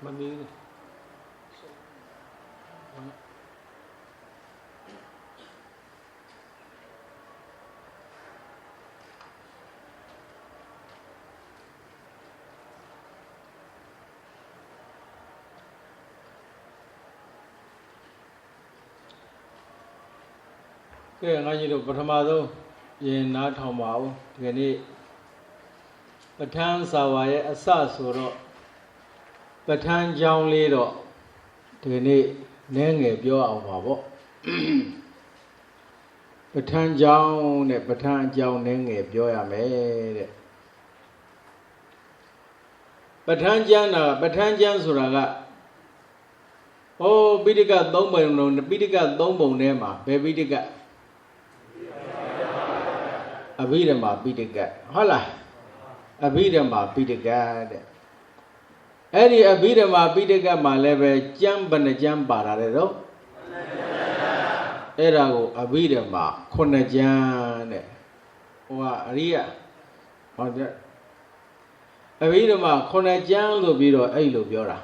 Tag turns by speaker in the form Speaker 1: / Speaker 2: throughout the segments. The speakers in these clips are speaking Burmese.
Speaker 1: Mà đi đi. Cái ngay như được bắt đầu đâu, yên nát thòng máu, cái này bắt thang sao vậy, asa số đó, bắt thang giang lì đó, cái này nên nghe biểu ảo bảo bộ, bắt thang giang nên nghe biểu à mẹ đấy, bắt thang giang số ra ô bây giờ cái đông bồn rồi, bây giờ cái đông bồn này mà, bây giờ cái Abhidhamma Pitaka, hola. Abhidhamma Pitaka. Eri Abhidhamma Pitaka mà leve jam bana jam para đấy đó. Era go Abhidhamma khona jam đấy. Oa Ariya. Abhidhamma khona jam lo biro ai lo biểu ra.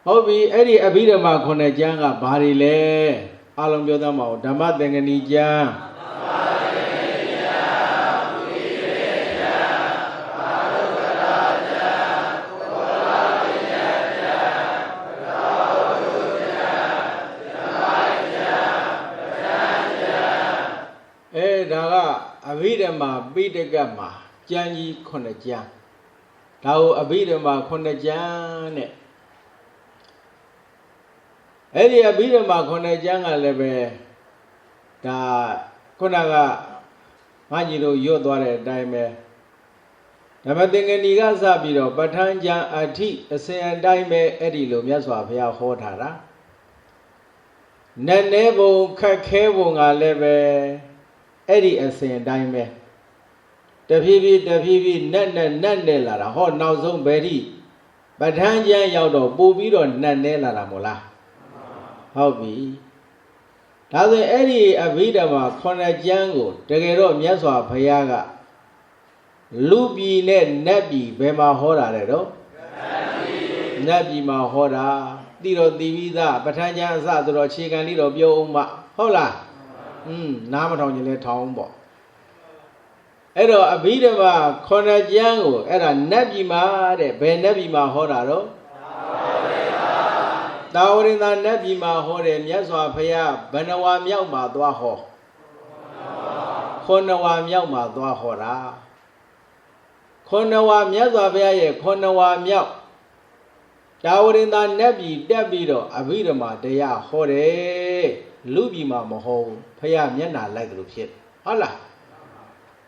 Speaker 1: Hậu bị eri Abhidhamma khona jam ga bari le. Along biểu ta mau Dhamma Tengani jam. Abhidhamma Pitaka mà chan gì khôn là chan, đâu Abhidhamma khôn là chan nè, ấy thì Abhidhamma khôn là chan là về, ta khôn là cái gì đó yếu tố này đại mẹ, nhưng mà tiếng Anh cái sao bây giờ bắt thang chan ở thị sen đại mẹ ấy thì lúc nhớ xóa phải học thà ra, nên nếu vùng khắc khe vùng ở lại về ấy thì sen đại mẹ. Tập hivi nè là ra họ nào giống bé đi, bắt thang giang giàu đồ bù bí đồ nè là ra một la, họ bị, đó rồi ấy đi Abhidhamma khôn là giang của, cái đó nhớ xóa phải à, lupi nè bị bé mà họ ra đấy đó, nè bị mà họ ra, đi rồi tivi ra, bắt thang giang ra rồi chỉ cần đi rồi biểu ông mà, họ là, nam thằng như thế thằng bỏ. Ấy đó Abhidhamma khôn là giang của, ấy là nabi mà đấy, bên nabi mà họ ra đó, tao đến là nabi mà họ đấy, nhớ xóa phải à, bên nào miao mà toa họ, khôn nào miao mà toa họ ra, khôn nào miao xóa phải à, khôn nào miao, tao đến là nabi đó Abhidhamma đấy à, họ đấy, lupi mà họ phải à, nhớ nào lại được chuyện, hả là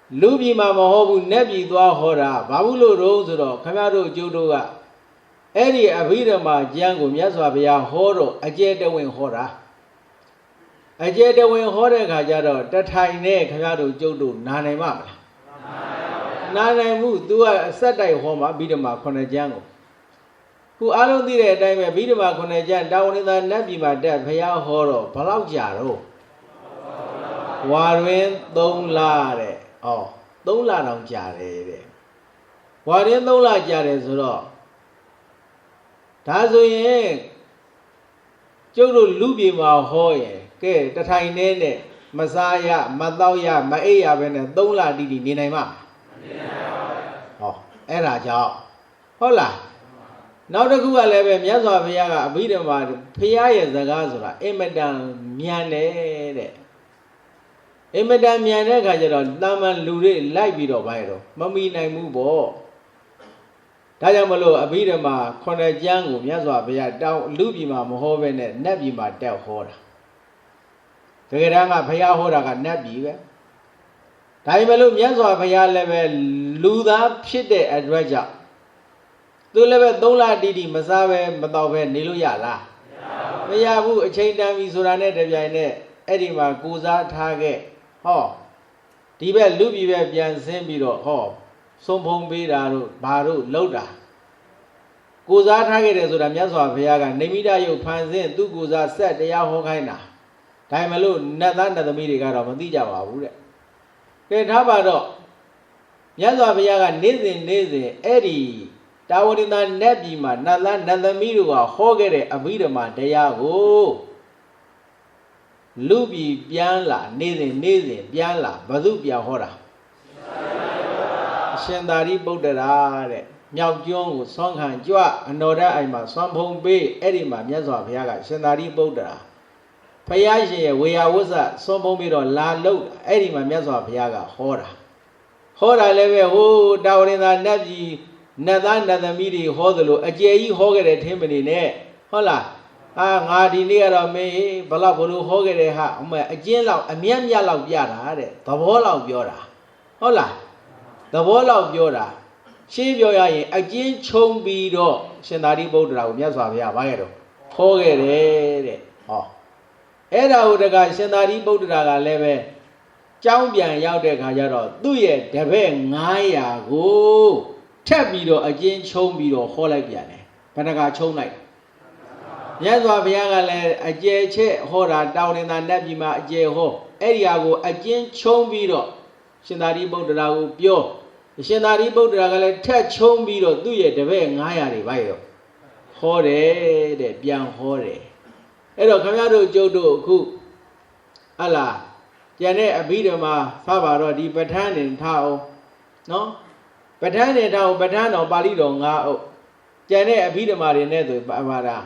Speaker 1: Lupi mà họ bu nabi toa họ ra, babu lo rồi đó, khmer rồi châu đồ à, ấy thì Abhidhamma giang của nhớ xóa phải à, họ rồi, ajay đầu tiên họ ra, ajay đầu tiên họ ra cái gì đó, ta thay nè khmer rồi châu đồ nane mà, nane mu tua sát đại họ mà Abhidhamma khôn là giang của, cứ alo đi đấy đại mà Abhidhamma khôn là giang, đầu tiên là nabi mà đại phải à họ rồi, bao lâu giả rồi, Warren Đông La đấy. Đông la đồng trả đấy, qua đến đông la trả đấy rồi, đã rồi, chỗ đó lupi mà hỏi, cái ta thay nên này, mà sao ya, mà tao ya, mà ấy ya bên này đông la đi đi này mà, ấy là sao,ဟုတ်လား နောက်တစ်ခုကလည်းပဲမြတ်စွာဘုရားကအဘိဓမ္မာဘုရားရဲ့စကားဆိုတာအင်မတန်မြန်တယ်တဲ့အင်မတန်မြန်တဲ့အခါကျတော့တာမန်လူတွေလိုက်ပြီးတော့ဘာလဲတော့မမီနိုင်ဘူးပေါ့ဒါကြောင့်မလို့အဘိဓမ္မာခုနှစ်ကျမ်းကိုမြတ်စွာဘုရားတောင်းလူပြည်မှာမဟောဘဲနဲ့နတ်ပြည်မှာတက်ဟောတာတကယ်တမ်းကဘုရားဟောတာကနတ်ပြည်ပဲဒါပေမဲ့လို့မြတ်စွာဘုရားလည်းပဲလူသားဖြစ်တဲ့အတွက်ကြောင့်သူလည်းပဲ3လတိတိမစားပဲမတော့ပဲနေလို့ရလားမရဘူးအချိန်တန်ပြီဆိုတာနဲ့တပြိုင်နက်အဲ့ဒီမှာကိုစားထားခဲ့ဟောဒီဘက်လူပြည်ပဲပြန်ဆင်းပြီးတော့ဟောဆုံးဖုံးပေးတာတို့ဘာတို့လောက်တာကိုစားထားခဲ့တယ်ဆိုတာမြတ်စွာဘုရားကနေမိတယုတ်ဖန်ဆင်းသူကိုစားဆက်တရားဟောခိုင်းတာဒါမှမလို့နတ်သားနတ်သမီးတွေကတော့မသိကြပါဘူးတဲ့ကဲထားပါတော့မြတ်စွာဘုရားကနေ့စဉ်အဲ့ဒီ တာဝရိန္ဒနတ်ပြည်မှာနတ်သားနတ်သမီးတို့ကဟောခဲ့တဲ့အဘိဓမ္မာတရားကိုလူပြည်ပြန်လာနေစဉ်ပြန်လာဘသူပြန်ဟောတာအရှင်သာရိပုတ္တရာတဲ့မြောက်ကျွန်းကိုဆွမ်းခံကြွအနော်ဓာတ်အိမ်မှာဆွမ်းဖုံးပေးအဲ့ဒီမှာမြတ်စွာဘုရားကရှင်သာရိပုတ္တရာဘုရားရှင်ရဲ့ဝေယဝဇ္ဇဆွမ်းဖုံးပြီးတော့လာလို့အဲ့ဒီမှာမြတ်စွာဘုရားကဟောတာလည်းပဲဟိုတာဝရိန္ဒနတ်ပြည်နတ်သားနတ်သမီးတွေဟောသလိုအကျယ်ကြီးဟောခဲ့တဲ့ထင်းမနေနဲ့ဟုတ်လားငါဒီနေ့ကတော့မင်းဘလောက်ဘလို့ဟောခဲ့တဲ့ဟာအကျဉ်းလောက်အမြတ်မြတ်လောက်ပြတာတဲ့သဘောလောက်ပြောတာဟုတ်လားသဘောလောက်ပြောတာရှင်းပြောရရင်အကျဉ်းချုံပြီးတော့ရှင်သာရိပုတ္တရာကိုမြတ်စွာဘုရားဗားခဲ့တော့ဟောခဲ့တယ်တဲ့ဟောအဲ့ဒါကိုတကရှင်သာရိပုတ္တရာကလည်းပဲကျောင်းပြန်ရောက်တဲ့ခါကျတော့သူ့ရဲ့တပည့်900ကိုထပ်ပြီးတော့အကျဉ်းချုံပြီးတော့ဟောလိုက်ပြန်တယ်ဘယ်နှကချုံလိုက်မြတ်စွာဘုရားကလည်းအကျယ်ချက်ဟောတာတာဝရိန္ဒနတ်ပြည်မှာအကျယ်ဟောအဲ့ဒီဟာကိုအကျဉ်းချုံပြီးတော့ရှင်သာရိပုတ္တရာကိုပြောရှင်သာရိပုတ္တရာကလည်းထက်ချုံပြီးတော့သူ့ရဲ့တပည့်900တွေပါရောဟောတယ်တဲ့ပြန်ဟောတယ်အဲ့တော့ခင်ဗျားတို့ကျုပ်တို့အခုဟလာကျန်တဲ့အဘိဓမ္မာဖတ်ပါတော့ဒီပဋ္ဌာန်းနေထားအောင်နော်ပဋ္ဌာန်းနေထားအောင်ပဋ္ဌာန်းတော်ပါဠိတော်9အုပ်ကျန်တဲ့အဘိဓမ္မာတွေနဲ့ဆိုပါတာ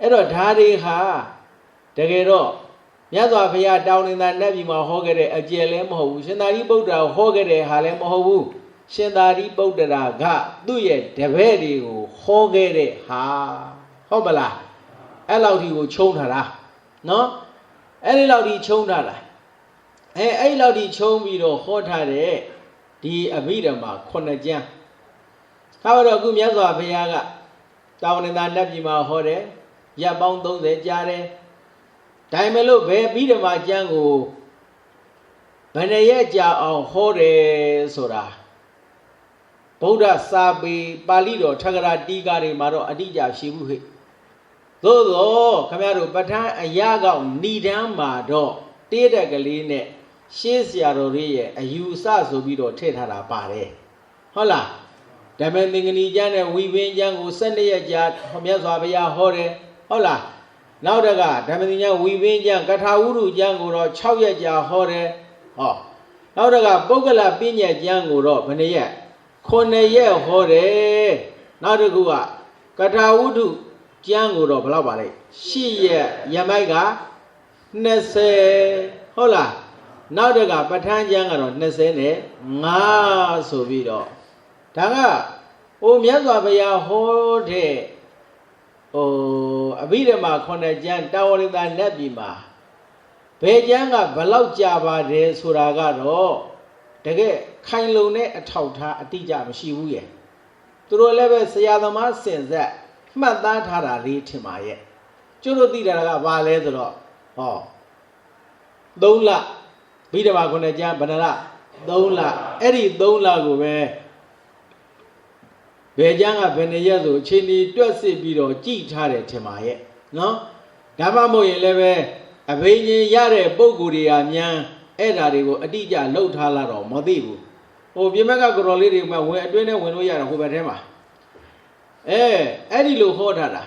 Speaker 1: အဲ့တော့ဓာတွေဟာတကယ်တော့မြတ်စွာဘုရားတောင်းနေတာနတ်ပြည်မှာဟောခဲ့တဲ့အကျယ်လည်းမဟုတ်ဘူးရှင်သာရိပုတ္တရာဟောခဲ့တဲ့ဟာလည်းမဟုတ်ဘူးရှင်သာရိပုတ္တရာကသူ့ရဲ့တပည့်တွေကိုဟောခဲ့တဲ့ဟာဟုတ်ပလားအဲ့လောက်ဒီကိုခြုံထားတာနော်အဲ့ဒီလောက်ဒီခြုံထားတာအဲ့လောက်ဒီခြုံပြီးတော့ဟောထားတဲ့ဒီအဘိဓမ္မာ9ကျမ်းခါတော့အခုမြတ်စွာဘုရားကတောင်းနေတာနတ်ပြည်မှာဟောတယ်ရပ်ပေါင်း30ကြားတယ်ဒါပေမဲ့လို့ဘယ်အဘိဓမ္မာကျမ်းကိုဘယ်နှရက်ကြာအောင်ဟောတယ်ဆိုတာဗုဒ္ဓစာပေပါဠိတော်ထက္ကရာတီးကားတွေမှာတော့အတိအကျရှိဘူးဟဲ့သို့သောခင်ဗျားတို့ပဋ္ဌာန်းအရာကောက်ဏိဒန်းမှာတော့တေးတက်ကလေးနဲ့ရှေးဆရာတော်တွေရဲ့အယူအဆဆိုပြီးတော့ထည့်ထားတာပါတယ်ဟုတ်လားဓမ္မသင်္ကနီကျမ်းနဲ့ဝိပင်းကျမ်းကို12ရက်ကြာမြတ်စွာဘုရားဟောတယ်ဟုတ်လားနောက်တကဓမ္မသင်္ကန်းဝိပင်းကျမ်းကထာဝုဒ္ဓကျမ်းကိုတော့6ရက်ကြာဟောတယ်ဟောနောက်တကပုဂ္ဂလပညတ်ကျမ်းကိုတော့ဘယ်နှရက်9ရက်ဟောတယ်နောက်တစ်ခုကကထာဝုဒ္ဓကျမ်းကိုတော့ဘယ်လောက်ပါလဲ10ရက်ယမိုက်က20ဟုတ်လားနောက်တကပဋ္ဌာန်းကျမ်းကတော့25ဆိုပြီးတော့ဒါကမြတ်စွာဘုရားဟောတဲ့အဘိဓမ္မာ9ကျမ်းတာဝရိန္ဒနတ်ပြည်မှာဘယ်ကျမ်းကဘယ်လောက်ကြာပါတယ်ဆိုတာကတော့တကယ်ခိုင်လုံတဲ့အထောက်ထားအတိအကျမရှိဘူးရဲ့သူတို့လည်းပဲဆရာသမားစင်ဆက်မှတ်သားထားတာလေးထင်ပါရဲ့ကျတို့သိတာကဘာလဲဆိုတော့3လဘိဓမ္မာ9ကျမ်းဘယ်နှလ3လအဲ့ဒီ3လကိုပဲဘယ်ကျမ်းကဘယ်နှရက်ဆိုအချိန်ဒီတွက်စစ်ပြီးတော့ကြည်ထားတယ်ထင်ပါရဲ့နော်ဒါမှမဟုတ်ရင်လည်းပဲအဘိညာဉ်ရတဲ့ပုံကိုယ်တွေဟာမြန်အဲ့ဓာတွေကိုအတိအကျလှုပ်ထားလာတော့မသိဘူးပြမက်ကကတော်လေးတွေမှဝင်အတွင်းနဲ့ဝင်လို့ရတာဟိုဘက်ထဲမှာအဲ့ဒီလိုဟောထားတာ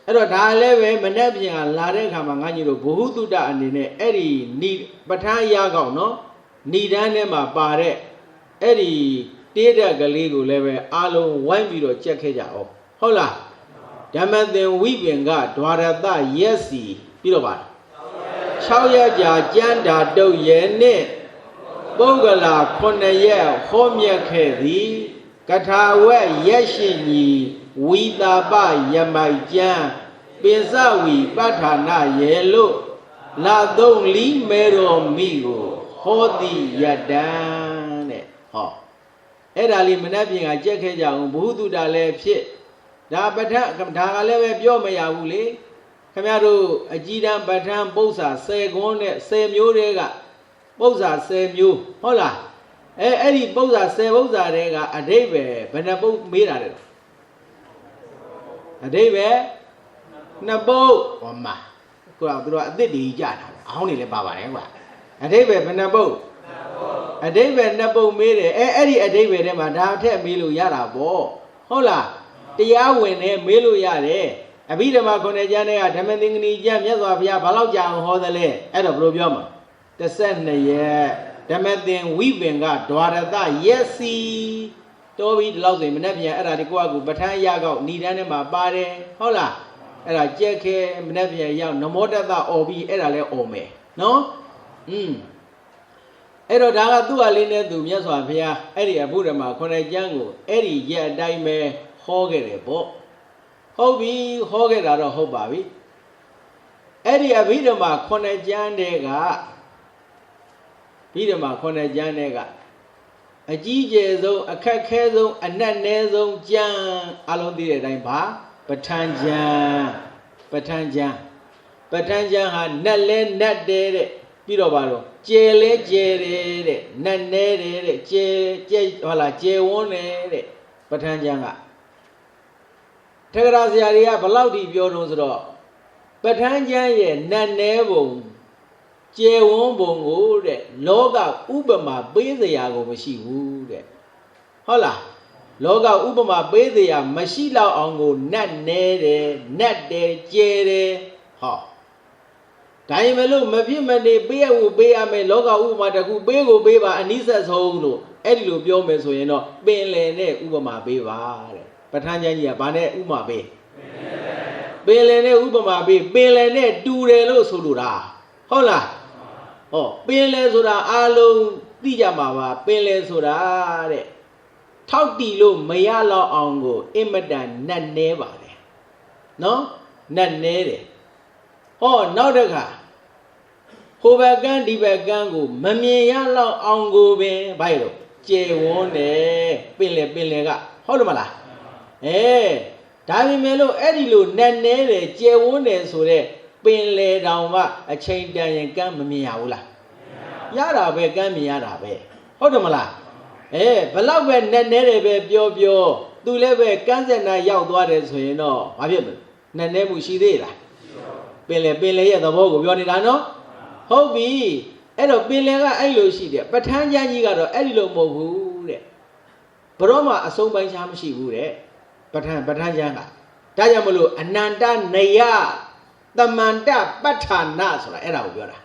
Speaker 1: အဲ့တော့ဒါလည်းပဲမနေ့ပြန်လာတဲ့အခါမှာငါညီတို့ဘုဟုတုတ္တအနေနဲ့အဲ့ဒီပဋ္ဌာန်းရကောက်နော်ဏိဒန်းထဲမှာပါတဲ့အဲ့ဒီတေးတက်ကလေးကိုလည်းပဲအားလုံးဝိုင်းပြီးတော့ကြက်ခဲ့ကြအောင်ဟုတ်လားဓမ္မသင်ဝိပင်ကဒွါရတရက်စီပြီးတော့ပါ6ရက်ကြာကျမ်းဓာတုတ်ရဲ့နဲ့ပုဂ္ဂလာ9ရက်ဟောမြတ်ခဲ့သည်ကထာဝက်ရက်ရှိညီဝီတာပယမိုက်ကျမ်းပင်စဝီပဋ္ဌာနာရဲ့လို့လာသုံးလီမဲတော်မိကိုဟောသည်ယတံတဲ့အဲ့ဒါလေးမနှက်ပြင်ကကြက်ခဲ့ကြအောင်ဘုဟုတုတ္တလည်းဖြစ်ဒါပဋ္ဌာန်းဒါကလည်းပဲပြောမရဘူးလေခင်ဗျားတို့အကြည်တန်းပဋ္ဌာန်းပု္ပ္ပာ10ခွန်းနဲ့10မျိုးတည်းကပု္ပ္ပာ10မျိုးဟုတ်လားအဲ့ဒီပု္ပ္ပာ10ပု္ပ္ပာတည်းကအဓိပ္ပာယ်ဘယ်နှပုဒ်မေးတာလဲအဓိပ္ပာယ်2ပုဒ်ဟောမှာကိုယ်ကသူတို့အသစ်တွေကြတာအောင်းနေလည်းပါပါတယ်ကွာအဓိပ္ပာယ်ဘယ်နှပုဒ်အဓိပ္ပာယ်2ပုဒ်မေးတယ်အဲ့ဒီအဓိပ္ပာယ်ထဲမှာဒါအထက်မေးလို့ရတာပေါ့ဟုတ်လား တရားဝင်နဲ့မေးလို့ရတယ်အဘိဓမ္မာခုနှစ်ကျမ်းတွေကဓမ္မသင်္ကနီကျမ်းမြတ်စွာဘုရားဘာလို့ကြာအောင်ဟောသလဲအဲ့တော့ဘယ်လိုပြောမှာ12ရက်ဓမ္မသင်ဝိပင်ကဒွါရတရက်စီတော်ပြီဒီလောက်ဆိုရင်မနေ့ပြန်အဲ့ဒါဒီကိုယ့်အကူပဋ္ဌာန်းရကောက်ဏိဒန်းထဲမှာပါတယ်ဟုတ်လားအဲ့ဒါကြက်ခဲမနေ့ပြန်ရောက်နမောတတအော်ပြီးအဲ့ဒါလဲအော်မယ်နော်အဲ့တော့ဒါကသူ့အလေးနဲ့သူမြတ်စွာဘုရားအဲ့ဒီအဘုဓမ္မာခုနှစ်ကျမ်းကိုအဲ့ဒီရက်အတိုင်းပဲဟောခဲ့တယ်ပေါ့ဟုတ်ပြီဟောခဲ့တာတော့ဟုတ်ပါပြီအဲ့ဒီအဘိဓမ္မာခုနှစ်ကျမ်းတွေကဘိဓမ္မာခုနှစ်ကျမ်းတွေကအကြီးကျယ်ဆုံးအခက်ခဲဆုံးအနက်နဲဆုံးကျမ်းအလုံးသိတဲ့အတိုင်းပါပဋ္ဌာန်းကျမ်းပဋ္ဌာန်းကျမ်းဟာနတ်လဲနတ်တယ်တဲ့ပြီးတော့ပါတော့ကျယ်လဲကျယ်တယ်တဲ့နတ်နဲတယ်တဲ့ကျယ်ဟုတ်လားကျယ်ဝန်းတယ်တဲ့ပဋ္ဌာန်းကျမ်းကထက္ကရာဆရာတွေကဘလောက်ထိပြောတော့ဆိုတော့ပဋ္ဌာန်းကျမ်းရဲ့နတ်နဲပုံကျယ်ဝန်းပုံကိုတဲ့လောကဥပမာပေးစရာကိုမရှိဘူးတဲ့ဟုတ်လားလောကဥပမာပေးစရာမရှိတော့အောင်ကိုနတ်နဲတယ်နတ်တယ်ကျယ်တယ်ဟောဒါရင်မလို့မဖြစ်မနေပေးရဖို့ပေးရမယ်လောကဥပမာတစ်ခုပေးကိုပေးပါအနိစ္စဆုံးလို့အဲ့ဒီလိုပြောမယ်ဆိုရင်တော့ပင်လယ်နဲ့ဥပမာပေးပါတဲ့ပဋ္ဌာန်းကျမ်းကြီးကဘာနဲ့ဥပမာပေးပင်လယ်နဲ့ဥပမာပေးပင်လယ်နဲ့တူတယ်လို့ဆိုလိုတာဟုတ်လားဟောပင်လယ်ဆိုတာအားလုံးသိကြမှာပါပင်လယ်ဆိုတာတဲ့ထောက်တီလို့မရတော့အောင်ကိုအင်မတန်နတ်နဲပါတယ်နော်နတ်နဲတယ်ဟောနောက်တစ်ခါဟိုဘက်ကန်းဒီဘက်ကန်းကိုမမြင်ရတော့အောင်ကိုပင်ဘာလို့ကျယ်ဝန်းတယ်ပင်လယ်ကဟုတ်တယ်မလားဒါပေမဲ့လို့အဲ့ဒီလိုနတ်နဲတယ်ကျယ်ဝန်းတယ်ဆိုတဲ့ပင်လေတောင်ကအချိန်တန်ရင်ကမ်းမမြင်ရဘူးလားရတာပဲကမ်းမြင်ရတာပဲဟုတ်တယ်မလားဘလောက်ပဲနတ်နဲတယ်ပဲပြောသူလည်းပဲကမ်းစက်နာရောက်သွားတယ်ဆိုရင်တော့ဘာဖြစ်မလဲနတ်နဲမှုရှိသေးလားပင်လေရဲ့သဘောကိုပြောနေတာနော်ဟုတ်ပြီအဲ့တော့ပင်လေကအဲ့လိုရှိတယ်ပဋ္ဌာန်းကျမ်းကြီးကတော့အဲ့ဒီလိုမဟုတ်ဘူးတဲ့ဘရောမှအဆုံးပိုင်းခြားမရှိဘူးတဲ့ပဋ္ဌာန်းကျမ်းကဒါကြောင့်မလို့အနန္တနေယသမန္တပဋ္ဌာနာဆိုတာအဲ့ဒါကိုပြောတာ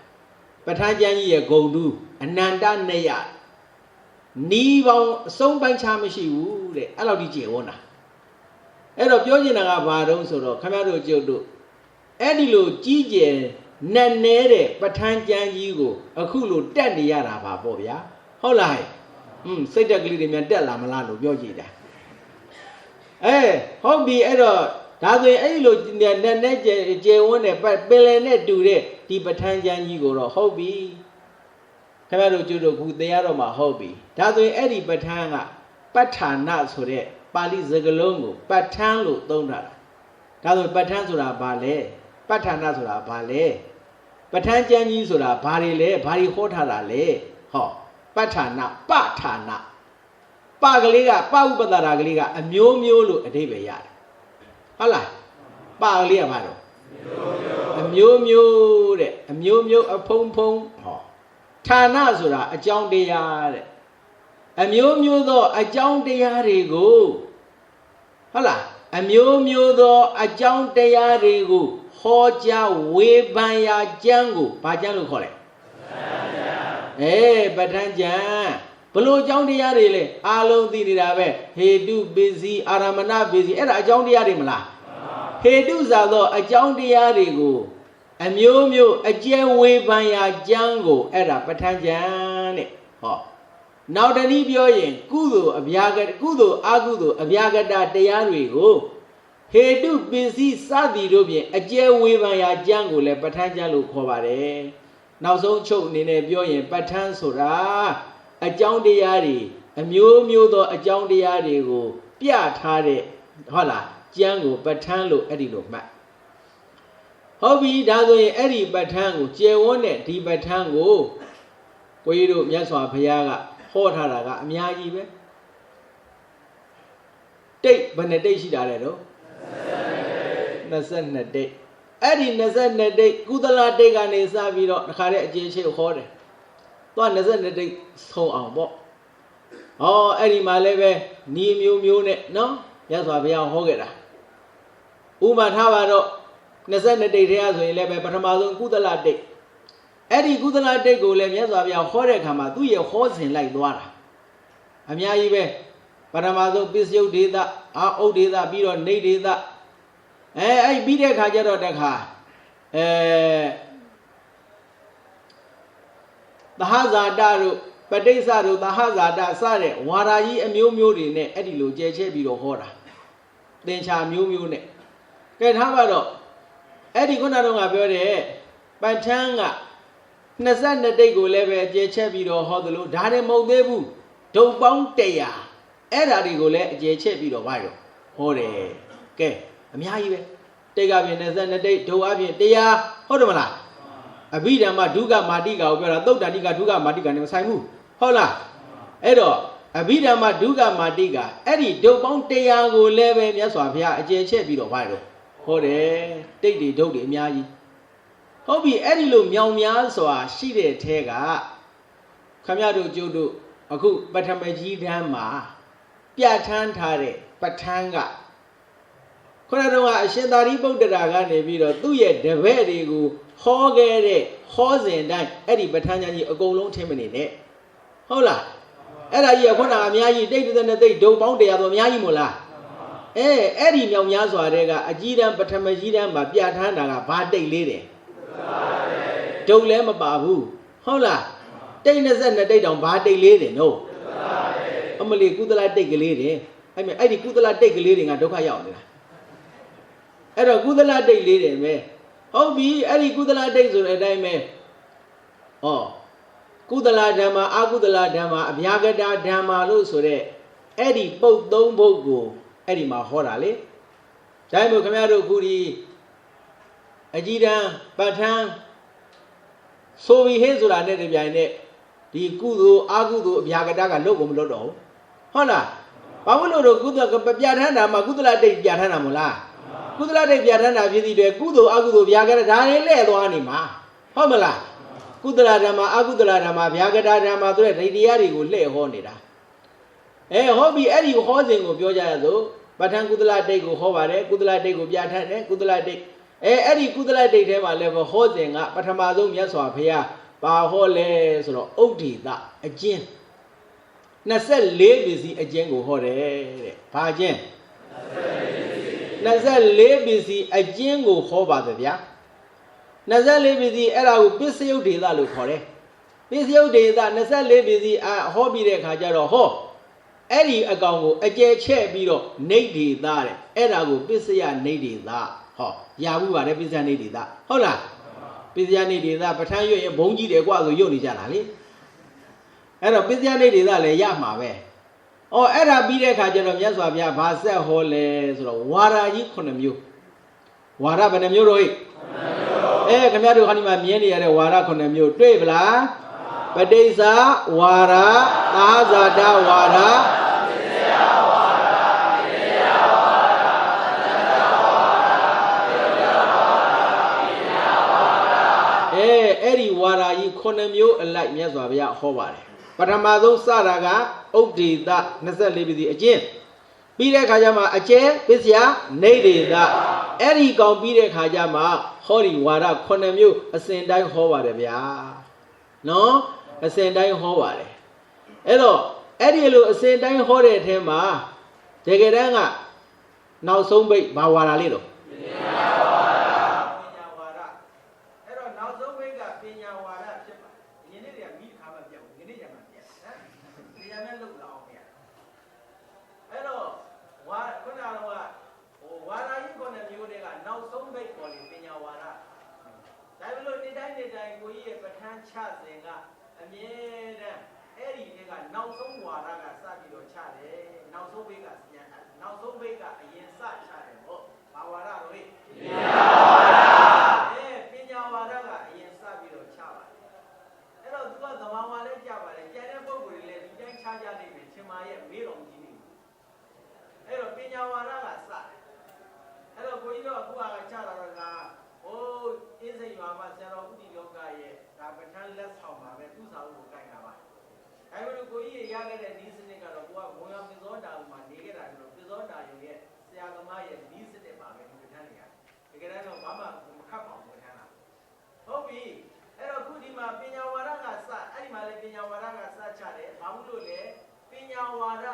Speaker 1: ပဋ္ဌာန်းကျမ်းကြီးရဲ့ဂုဏ်တူအနန္တနေယနီးပေါင်းအဆုံးပိုင်းခြားမရှိဘူးတဲ့အဲ့လောက်ဒီကျေဝန်းတာအဲ့တော့ပြောချင်တာကဘာတုံးဆိုတော့ခမရတို့ကျုပ်တို့အဲ့ဒီလိုကြီးကျယ်နတ်နဲတဲ့ပဋ္ဌာန်းကျမ်းကြီးကိုအခုလိုတက်နေရတာပါပေါ့ဗျာဟုတ်လားစိတ်တက်ကလေးတွေများတက်လာမလားလို့ပြောကြည့်တာဟုတ်ပြီအဲ့တော့ဒါဆိုရင်အဲ့လိုနဲ့ကျယ်ဝန်းတဲ့ပင်လယ်နဲ့တူတဲ့ဒီပဋ္ဌာန်းကျမ်းကြီးကိုတော့ဟုတ်ပြီခင်ဗျားတို့ကျတို့ခုတရားတော်မှာဟုတ်ပြီဒါဆိုရင်အဲ့ဒီပဋ္ဌာန်းကပဋ္ဌာနာဆိုတဲ့ပါဠိစကားလုံးကိုပဋ္ဌာန်းလို့သုံးတာဒါဆိုပဋ္ဌာန်းဆိုတာဘာလဲပဋ္ဌာနာဆိုတာဘာလဲပဋ္ဌာန်းကျမ်းကြီးဆိုတာဘာတွေလဲဘာတွေဟောထားတာလဲဟောပဋ္ဌာနာပကလေးကပဥပဒရာကလေးကအမျိုးမျိုးလို့အဓိပ္ပာယ်ရတယ်ဟုတ်လားပကလေးကဘာတော့အမျိုးမျိုးတဲ့အမျိုးမျိုးအဖုံဖုံဟောဌာနဆိုတာအကြောင်းတရားတဲ့အမျိုးမျိုးသောအကြောင်းတရားတွေကိုဟုတ်လားအမျိုးမျိုးသောအကြောင်းတရားတွေကိုဟောကြားဝေဖန်ရာကျမ်းကိုဘာကျမ်းလို့ခေါ်လဲပဋ္ဌာန်းကျမ်းဘလို့အကြောင်းတရားတွေလဲအားလုံးသိနေတာပဲဟေတုပိစီအာရမဏပိစီအဲ့ဒါအကြောင်းတရားတွေမလားဟေတုဆိုသောအကြောင်းတရားတွေကိုအမျိုးမျိုးအကျယ်ဝေဖန်ရာကျမ်းကိုအဲ့ဒါပဋ္ဌာန်းကျမ်းတဲ့ဟောနောက်တနည်းပြောရင်ကုသိုလ်အဗျာကတကုသိုလ်အကုသိုလ်အဗျာကတတရားတွေကိုဟေတုပိစီစသည်တို့ဖြင့်အကျယ်ဝေဖန်ရာကျမ်းကိုလည်းပဋ္ဌာန်းကျမ်းလို့ခေါ်ပါတယ်နောက်ဆုံးချုပ်အနေနဲ့ပြောရင်ပဋ္ဌာန်းဆိုတာအကြောင်းတရားတွေအမျိုးမျိုးသောအကြောင်းတရားတွေကိုပြထားတဲ့ဟုတ်လားကျမ်းကိုပဋ္ဌာန်းလို့အဲ့ဒီလိုမှတ်ဟုတ်ပြီဒါဆိုရင်အဲ့ဒီပဋ္ဌာန်းကိုကျယ်ဝန်းတဲ့ဒီပဋ္ဌာန်းကိုကိုကြီးတို့မြတ်စွာဘုရားကဟောထားတာကအများကြီးပဲတိတ်ဘယ်နဲ့တိတ်ရှိတာလဲတော့22တိတ်အဲ့ဒီ22တိတ်ကုသလတိတ်ကနေစပြီးတော့တခါတည်းအကျေချိတ်ဟောတယ်သွား22တိတ်ဆုံးအောင်ပေါ့အဲ့ဒီမှာလည်းပဲညီမျိုးမျိုးနဲ့နော်ရ ရသော်ဘုရားဟောခဲ့တာဥမာထားပါတော့22တိတ်ထဲဆိုရင်လည်းပဲပထမဆုံးကုသလတိတ်အဲ့ဒီကုသလတိတ်ကိုလည်းမြတ်စွာဘုရားဟောတဲ့အခါမှာသူ့ရဲ့ဟောစဉ်လိုက်သွားတာအများကြီးပဲပထမဆုံးပစ္စယုတ်ဒေသအာဥဒ္ဒေသပြီးတော့နေဒေသအဲ့ပြီးတဲ့အခါကျတော့တခါသဟဇာတတို့ပဋိစ္စတို့သဟဇာတစတဲ့ဝါရာကြီးအမျိုးမျိုးတွေနဲ့အဲ့ဒီလိုကျဲချဲပြီးတော့ဟောတာသင်္ချာမျိုးမျိုးနဲ့ကဲထားပါတော့အဲ့ဒီခုနကတော့ငါပြောတဲ့ပဋ္ဌာန်းက22တိတ်ကိုလည်းပဲကျဲချဲပြီးတော့ဟောသလိုဒါတွေမဟုတ်သေးဘူးဒုံပေါင်း100အဲ့ဒါတွေကိုလည်းအကျဲချဲပြီးတော့ဘာရောဟောတယ်ကဲအများကြီးပဲတိတ်ကပြင်22တိတ်ဒုံအပြင်100ဟုတ်တယ်မလားအဘိဓမ္မာဒုက္ခမာတိကာကိုပြောတာသုတ်တန်တိကဒုက္ခမာတိကာနဲ့မဆိုင်ဘူးဟုတ်လားအဲ့တော့အဘိဓမ္မာဒုက္ခမာတိကာအဲ့ဒီဒုံပေါင်း100ကိုလည်းပဲမြတ်စွာဘုရားအကျဲချဲပြီးတော့ဘာရောဟောတယ်တိတ်တွေဒုတ်တွေအများကြီးဟုတ်ပြီအဲ့ဒီလိုမြောင်များစွာရှိတဲ့ထဲကခမရတို့ကျုပ်တို့အခုပထမကြီးတန်းမှာပြဋ္ဌာန်းထားတဲ့ပဋ္ဌာန်းကခုနကအရှင်သာရိပုတ္တရာကနေပြီးတော့သူ့ရဲ့တပည့်တွေကိုဟောခဲ့တဲ့ဟောစဉ်တိုင်းအဲ့ဒီပဋ္ဌာန်းကြီးအကုန်လုံးထင်မနေနဲ့ဟုတ်လားအဲ့ဒါကြီးကခုနကအများကြီးတိတ်တဲ့တိတ်ဒုံပေါင်း100တော့အများကြီးမို့လားအဲ့ဒီမြောင်များစွာတဲ့ကအကြီးတန်းပထမကြီးတန်းမှာပြဋ္ဌာန်းတာကဘာတိတ်လေးတယ်ဒုံလည်းမပါဘူးဟုတ်လားတိတ်22တိတ်တောင်ဘာတိတ်လေးတယ်နော်အမလီကုသလတိတ်ကလေးတယ်အဲ့ဒီကုသလတိတ်ကလေးတွေကဒုက္ခရောက်နေတာအဲ့တော့ကုသလတိတ်လေးတယ်ပဲဟုတ်ပြီအဲ့ဒီကုသလတိတ်ဆိုတဲ့အတိုင်းပဲဟောကုသလဓမ္မအကုသလဓမ္မအဗျာဂတဓမ္မလို့ဆိုတဲ့အဲ့ဒီပုတ်3ပုတ်ကိုအဲ့ဒီမှာဟောတာလေဒါမှမဟုတ်ခင်ဗျားတို့ခုဒီအကြီးတန်းပဋ္ဌာန်းဆိုပြီးဟင်းဆိုတာနဲ့တပြိုင်နက်ဒီကုသိုလ်အကုသိုလ်အဗျာဂတကလုတ်ကုန်မလုတ်တော့ဘူးဟုတ်လားဘာလို့လို့ကုသပြဋ္ဌာန်းတာမှာကုသလတိတ်ပြဋ္ဌာန်းတာမဟုတ်လားကုသလတိတ်ပြဋ္ဌာန်းတာဖြစ်တဲ့ကုသိုလ်အကုသိုလ်ဗျာဂတဒါတွေလဲ့သွားနေမှာဟုတ်မလားကုသလဓမ္မအကုသလဓမ္မဗျာဂတဓမ္မဆိုတဲ့ဒိဋ္ဌိတရားတွေကိုလှည့်ဟောနေတာဟောပြီအဲ့ဒီဟောစဉ်ကိုပြောကြရစို့ပဋ္ဌာန်းကုသလတိတ်ကိုဟောပါတယ်ကုသလတိတ်ကိုပြဋ္ဌာန်းတယ်ကုသလတိတ်အဲ့ဒီကုသလတိတ်ထဲမှာလည်းဟောစဉ်ကပထမဆုံးမြတ်စွာဘုရားပါဟောလဲဆိုတော့ဥဒ္ဒေသအကျဉ်း24ပစ္စည်းအကျဉ်းကိုဟောတယ်တဲ့ဘာအကျဉ်း24ပစ္စည်းအကျဉ်းကိုဟောပါသဗျာ24ပစ္စည်းအဲ့ဒါကိုပစ္စယုတ်ဒေသလို့ခေါ်တယ်ပစ္စယုတ်ဒေသ24ပစ္စည်းဟောပြီးတဲ့အခါကျတော့ဟောအဲ့ဒီအကောင်ကိုအကျယ်ချဲ့ပြီးတော့နေဒေသတဲ့အဲ့ဒါကိုပစ္စယနေဒေသဟောရဘူးပါတယ်ပစ္စယနေဒေသဟုတ်လားပစ္စယနေဒေသပဋ္ဌာန်းရွတ်ရင်ဘုံကြီးတယ်กว่าဆိုရွတ်နေကြတာလေအဲ့တော့ပစ္စယနေဒေသလည်းရမှာပဲအဲ့ဒါပြီးတဲ့အခါကျတော့မြတ်စွာဘုရားဘာဆက်ဟောလဲဆိုတော့ဝါရာကြီး9မျိုးဝါရဘယ်နှမျိုးတော့ခင်ဗျားတို့ခါဒီမှာမြင်နေရတဲ့ဝါရ9မျိုးတွေ့ပလားပဋိစ္စဝါရသာဇာတဝါရအဲ့ဒီဝါရာကြီး9မျိုးအလိုက်မြတ်စွာဘုရားဟောပါတယ်ပထမဆုံးစတာကဥဒ္ဒေသ24ပစ္စည်းအကျဉ်းပြီးတဲ့အခါကျမှအကျဲပစ္စယနေဒေသအဲ့ဒီကောင်ပြီးတဲ့အခါကျမှဟောဒီဝါရ9မျိုးအစဉ်တိုင်းဟောပါတယ်ဗျာနော်အစဉ်တိုင်းဟောပါတယ်အဲ့တော့အဲ့ဒီလိုအစဉ်တိုင်းဟောတဲ့အထဲမှာတကယ်တမ်းကနောက်ဆုံးပိတ်ဘာဝါရလေးတော့
Speaker 2: ချစဉ်ကအမြဲတမ်းအဲ့ဒီနေ့ကနောက်ဆုံးဝါဒကစပြီးတော့ချတယ်နောက်ဆုံးဘိတ်ကအရင်စချတယ်ပေါ့ဘာဝါဒတော့လေပညာဝါဒပညာဝါဒကအရင်စပြီးတော့ချပါတယ်အဲ့တော့သူကသဘာဝလည်းကြပါတယ်ကျန်တဲ့ပုဂ္ဂိုလ်တွေလည်းဒီတိုင်းချကြနေပြီရှင်မာရဲ့မေးတော်ကြီးနေအဲ့တော့ပညာဝါဒကစတယ်အဲ့တော့ကိုကြီးတော့အခုကချတာတော့ဟိုအင်းစိန်ရွာမှာဆရာတော်ဥတီလောကရဲ့ဒါပဋ္ဌာန်းလက်ဆောင်ပါပဲသူ့စာအုပ်ကိုကိုင်တာပါဒါပေမဲ့ကိုကြီးရခဲ့တဲ့ဒီစနစ်ကတော့ကိုကဘုံရပစ္စောတာမှာနေခဲ့တာဆိုတော့ပစ္စောတာရုံရဲ့ ညာသမားရဲ့နီးစတဲ့ပါပဲဒီထမ်းနေရတကယ်တော့ဘာမှမခတ်ပါဘူးထမ်းတာဟုတ်ပြီအဲ့တော့ခုဒီမှာပညာဝါဒကစအဲ့ဒီမှာလေပညာဝါဒကစချတယ်ဘာလို့လဲပညာဝါဒ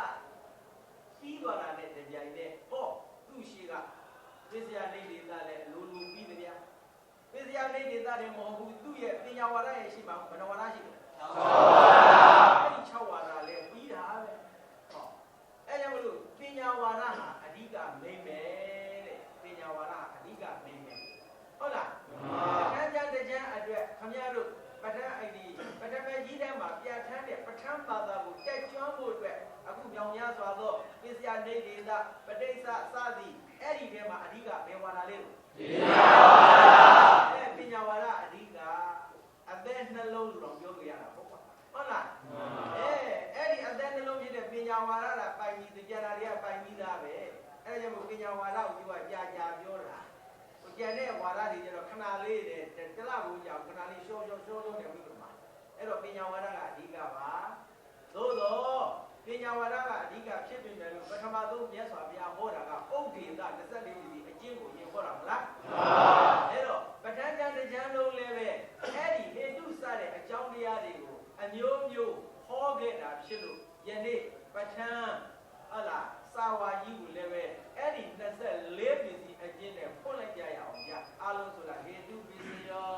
Speaker 2: ပြီးသွားတာနဲ့တပြိုင်တည်းဟောသူ့ရှိကပစ္စယနေဒေသလည်းလူပြီးတယ်ဗျာပစ္စယနေဒေသလည်းမဟုတ်ဘူးသူ့ရဲ့ပညာဝါဒရဲ့ရှိပါဘယ်နှဝါဒရှိလဲအဲ့ဒီ6ဝါဒလည်းပြီးတာပဲဟောအဲ့ကြောင့်မလို့ပညာဝါဒဟာအဓိကမိမ့်မယ်တဲ့ပညာဝါဒဟာအဓိကမိမ့်မယ်ဟုတ်လားအခန်းကျမ်းတစ်ကျမ်းအတွက်ခမရတို့ပဋ္ဌာန်းအဲ့ဒီပဋ္ဌာန်းပဲကြီးထဲမှာပြဋ္ဌာန်းတဲ့ပဋ္ဌာန်းဘာသာကိုတက်ကျွမ်းဖို့အတွက်အခုမြောင်များစွာသောပစ္စယနေဒေသပဋိစ္စစသည်အဲ့ဒီထဲမှာအဓိကဘယ်ဝါဒလေးလို့ပညာဝါဒအဓိကအသက်နှလုံးလို့ပြောလို့ရတာဟုတ်ပါဟုတ်လားအဲ့ဒီအသက်နှလုံးဖြစ်တဲ့ပညာဝါဒကပိုင်ပြီးတရားတွေကပိုင်ပြီးသားပဲအဲ့ဒါကြောင့်မို့ပညာဝါဒကိုသူကကြာပြောတာကျန်တဲ့ဝါဒတွေကျတော့ခဏလေးတဲ့တလကိုကြောင်ခဏလေးရှောနေပြီလို့မှာအဲ့တော့ပညာဝါဒကအဓိကပါသို့တော့ပညာဝါဒကအဓိကဖြစ်ပြီမယ်လို့ပထမဆုံးမြတ်စွာဘုရားဟောတာကဥဒ္ဒေသ24ခုစီအကျင့်ကိုရင်ဟောတာမလားအဲ့တော့ပဋ္ဌာန်းကျမ်းတစ်ကျမ်းလုံးလည်းပဲအဲ့ဒီဟေတုစတဲ့အကြောင်းတရားတွေကိုအမျိုးမျိုးဟောခဲ့တာဖြစ်လို့ယနေ့ပဋ္ဌာန်းဟုတ်လားစာဝါကြီးကိုလည်းပဲအဲ့ဒီ24ပစ္စည်းအကျင့်နဲ့ဖွင့်လိုက်ကြရအောင်ဗျအားလုံးဆိုတာဟေတုပစ္စည်းရော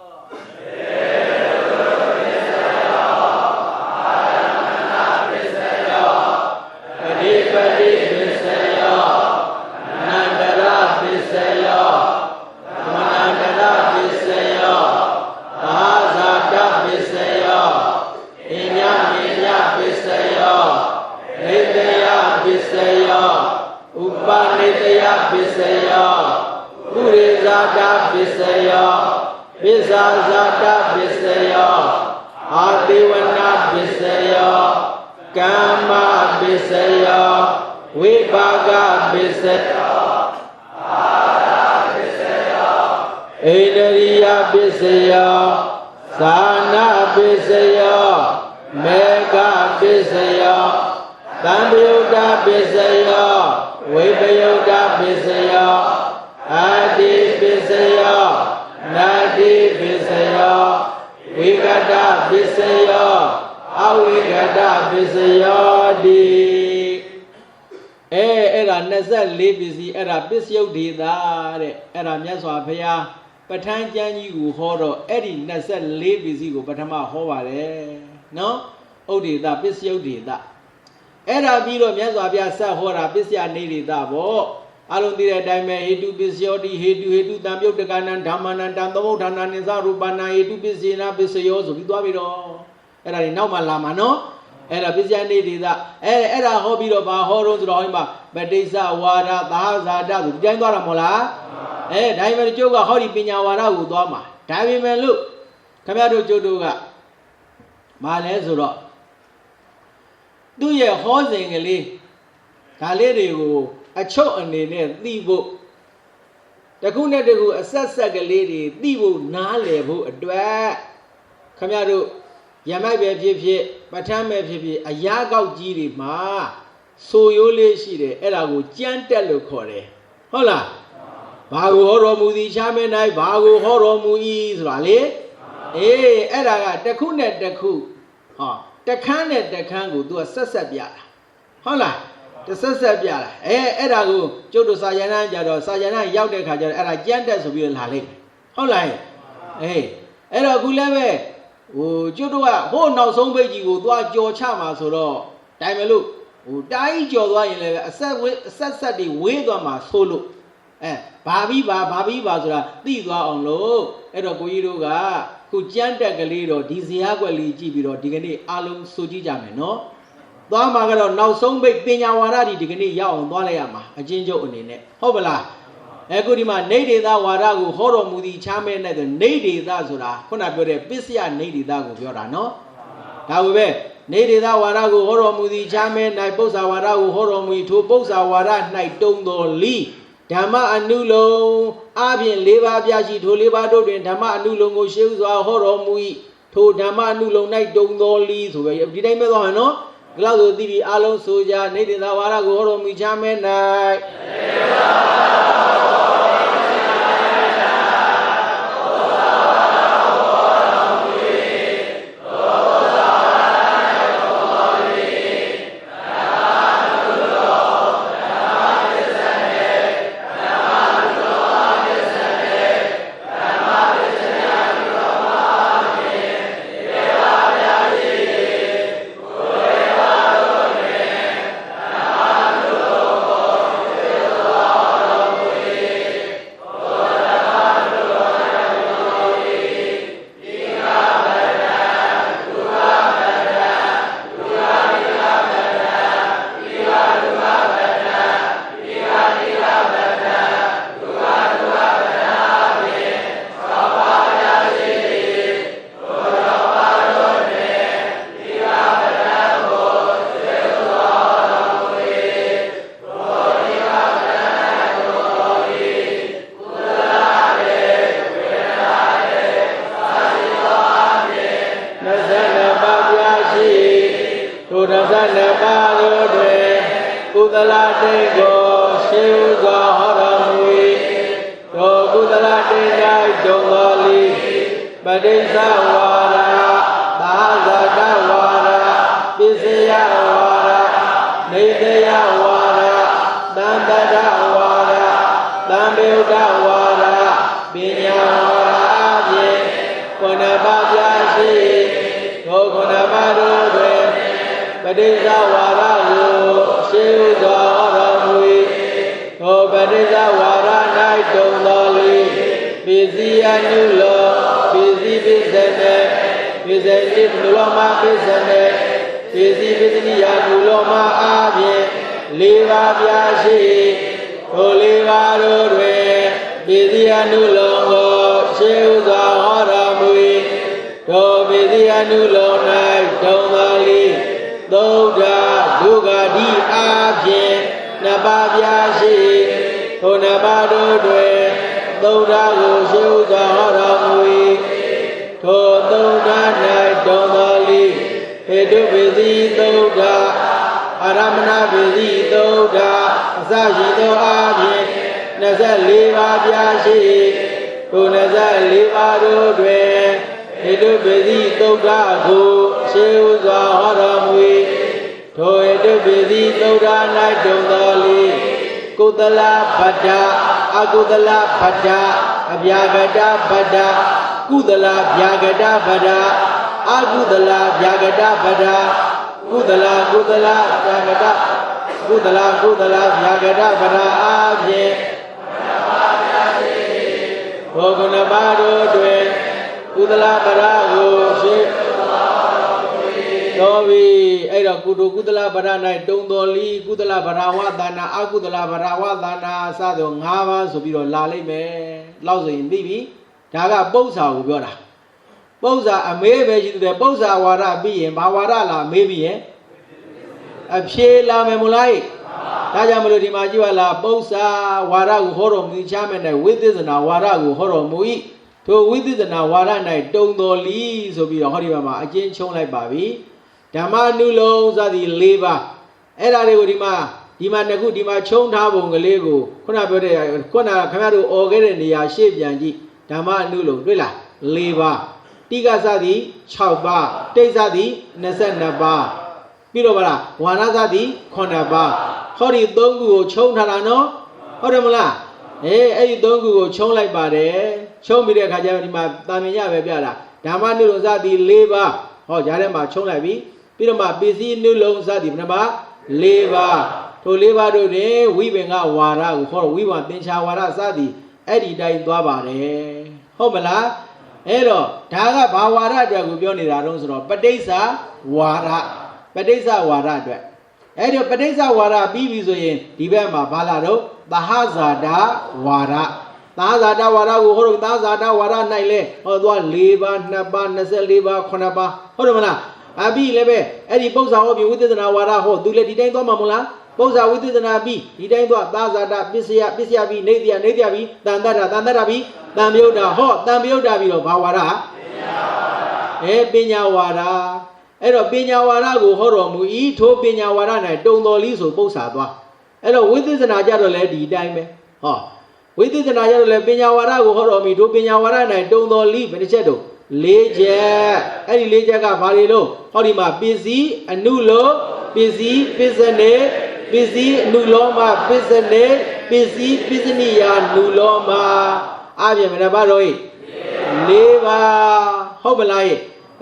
Speaker 1: ပစ္စယောနန္တရပစ္စယောသမန္တရပစ္စယောသာဇာတပစ္စယောဣညာမိညာပစ္စယောနေတယပစ္စယောဥပနိတယပစ္စယောပုရိဇာတပစ္စယောပစ္ဆာဇာတပစ္စယောအာတိဝနာပစ္စယောကမ္မပစ္စယောဝိပါကပစ္စယောအာရပစ္စယောဣန္ဒရိယပစ္စယောသာနာပစ္စယောမေဃပစ္စယောသံဃယုတပစ္စယောဝိပယုတပစ္စယောအာတိပစ္စယောနာတိပစ္စယောဝိကတပစ္စယောအဝိကတပစ္စယောတိအဲ့ဒါ24ပစ္စည်းအဲ့ဒါပစ္စယုတ်ဒေသတဲ့အဲ့ဒါမြတ်စွာဘုရားပဋ္ဌာန်းကျမ်းကြီးကိုဟောတော့အဲ့ဒီ24ပစ္စည်းကိုပထမဟောပါတယ်နော်ဥဒေသပစ္စယုတ်ဒေသအဲ့ဒါပြီးတော့မြတ်စွာဘုရားဆက်ဟောတာပစ္စယနေဒေသပေါ့အလုံးသိတဲ့အတိုင်းပဲဟေတုပစ္စယောတိဟေတုတံပြုတ်တကနံဓမ္မနံတံသမုဋ္ဌာနာနိသရူပနာဟေတုပစ္စေနာပစ္စယောဆိုပြီးသွားပြီတော့အဲ့ဒါတွေနောက်မှလာမှာနော်အဲ့ဒါပစ္စယနေဒေသအဲ့ဒါဟောပြီးတော့ဘာဟောတော့ဆိုတော့ဟိုမှာပဋိစ္စဝါဒသာဇာတဆိုပြန်သွားတာမဟုတ်လားဒါပေမဲ့ကျုပ်ကဟောဒီပညာဝါဒကိုသွားမှာဒါပေမဲ့လို့ခင်ဗျားတို့ကျုပ်တို့ကမာလဲဆိုတော့သူ့ရဲ့ဟောစဉ်ကလေးဒါလေးတွေကိုအချုပ်အနေနဲ့သိဖို့တခုနဲ့တခုအဆက်ဆက်ကလေးတွေသိဖို့နားလည်ဖို့အတွက်ခင်ဗျားတို့ရမိုက်ပဲဖြစ်ဖြစ်ပဋ္ဌာန်းပဲဖြစ်ဖြစ်အရာကောက်ကြီးတွေမှာဆိုရိုးလေးရှိတယ်အဲ့ဒါကိုကြမ်းတက်လို့ခေါ်တယ်ဟုတ်လားဘာကိုဟောတော်မူသည်ရှားမင်း၌ဘာကိုဟောတော်မူ၏ဆိုတာလေအဲ့ဒါကတခုနဲ့တခုဟောတခန်းနဲ့တခန်းကို तू ကဆက်ပြတာဟုတ်လားတဆက်ပြတာအဲ့ဒါကိုကျုပ်တို့စာယနာကြတော့စာယနာရောက်တဲ့ခါကျတော့အဲ့ဒါကြမ်းတက်ဆိုပြီးလာလိုက်ဟုတ်လားအဲ့တော့အခုလည်းပဲဟိုကျုပ်တို့ကဟိုနောက်ဆုံးပိတ်ကြီးကိုသွားကြော်ချမှာဆိုတော့တိုင်မလို့ဟိုတားကြီးကြော်သွားရင်လည်းအဆက်တွေဝေးသွားမှာဆိုလို့ဘာပြီးပါဆိုတာသိသွားအောင်လို့အဲ့တော့ကိုကြီးတို့ကခုကြမ်းတက်ကလေးတော့ဒီဇရာကွက်လေးကြည့်ပြီးတော့ဒီကနေ့အားလုံးဆိုကြည့်ကြမယ်နော်သွားမှာကတော့နောက်ဆုံးပိတ်ပညာဝါဒဒီကနေ့ရောက်အောင်သွားလိုက်ရမှာအချင်းချုပ်အနေနဲ့ဟုတ်ပလားအခုဒီမှာနေဒေသဝါဒကိုဟောတော်မူသည်ချမ်းမဲနဲ့ဆိုနေဒေသဆိုတာခုနပြောတဲ့ပစ္စယနေဒေသကိုပြောတာနော်ဒါဝပဲနေဒေသဝါဒကိုဟောတော်မူသည်ချမ်းမဲ၌ပု္ပ္ပာဝါဒကိုဟောတော်မူထိုပု္ပ္ပာဝါဒ၌တုံတော်လီဓမ္မအနုလုံအပြင်၄ပါးပြရှိထို၄ပါးတို့တွင်ဓမ္မအနုလုံကိုရှေးဥစွာဟောတော်မူ၏ထိုဓမ္မအနုလုံ၌တုံတော်လီဆိုပဲဒီတိုင်းပဲသွားမယ်နော် Glaudo Divi Alon Soja, Nadi Nawara Goro Mijamena. Bosa Ugora Bosa, a maybe the Bosa Wara being Bawarala, maybe a Shela Memulai Tajamudi Majuala Bosa Wara Horom, the chairman with this and a Wara Horomui to with this and a Wara night don't know Lee so be a Horima, a Jane Chong like Babi Damanu loans are the labor Era Rima. Dima Nagu Dima Chong Tabong Lego, Kona Kamaru Ogan the Yashib Yanji, Dama Nulo, Rilla, Leva, Tigasadi, Chauba, Tezadi, Nasanaba, Pirobara, Wanazadi, Konaba, Hori Dongu, Chong Tarano, Horemula, don't go Chong like Bade, Chong Mira Kajama, Tamia Bebiara, Dama Nulozadi, Leva, or Jarema Chong Labi, Piroma, busy Nulo Zadi, Naba, Leva. To live today, we bring out Wara, or we want Tinsha Wara Sadi, Eddie died Dwabare. Homela, Ero, Taga Bawara, Dragubioni Radonsro, Padesa, Wara, Padesa Wara. Eddie Padesa Wara, Bibizoin, Dibema Balado, Bahazada Wara. Tazada Wara, Horo, Tazada Wara Naile, or the Liba, Naba, Nasa Liba, Konaba, Horomana, Abi Lebe, Eddie Bosa Hobi with the Nawara Ho, do let it end on Mamula. Bosa with the Nabi, he died to Tazada, Bisiabi, Nadiabi, Dandarabi, Damioda, Hot, Damioda, Bawara, Ebinya Wara, အဲ့တော့ပညာဝါဒကိုဟောတော်မူ၏ထိုပညာဝါဒ၌တုံတော်လီဆိုပု္ပ္ပာသွားအဲ့တော့ဝိသေသနာကြတော့လည်းဒီအတိုင်းပဲဟောဝိသေသနာကြတော့လည်းပညာဝါဒကိုဟောတော်မူထိုပညာဝါဒ၌တုံတော်လီဘယ်တစ်ချက်တော့၄ချက်အဲ့ဒီ၄ချက်ကဘာတွေလို့ဟောဒီမှာပစ္စည်းအနုလောပစ္စည်းပစ္စနေပစ္စည်းအနုလောမပစ္စနေပစ္စည်းပစ္စနိယာနုလောမအားဖြင့်မနဘာတော့၄ပါးဟုတ်မလား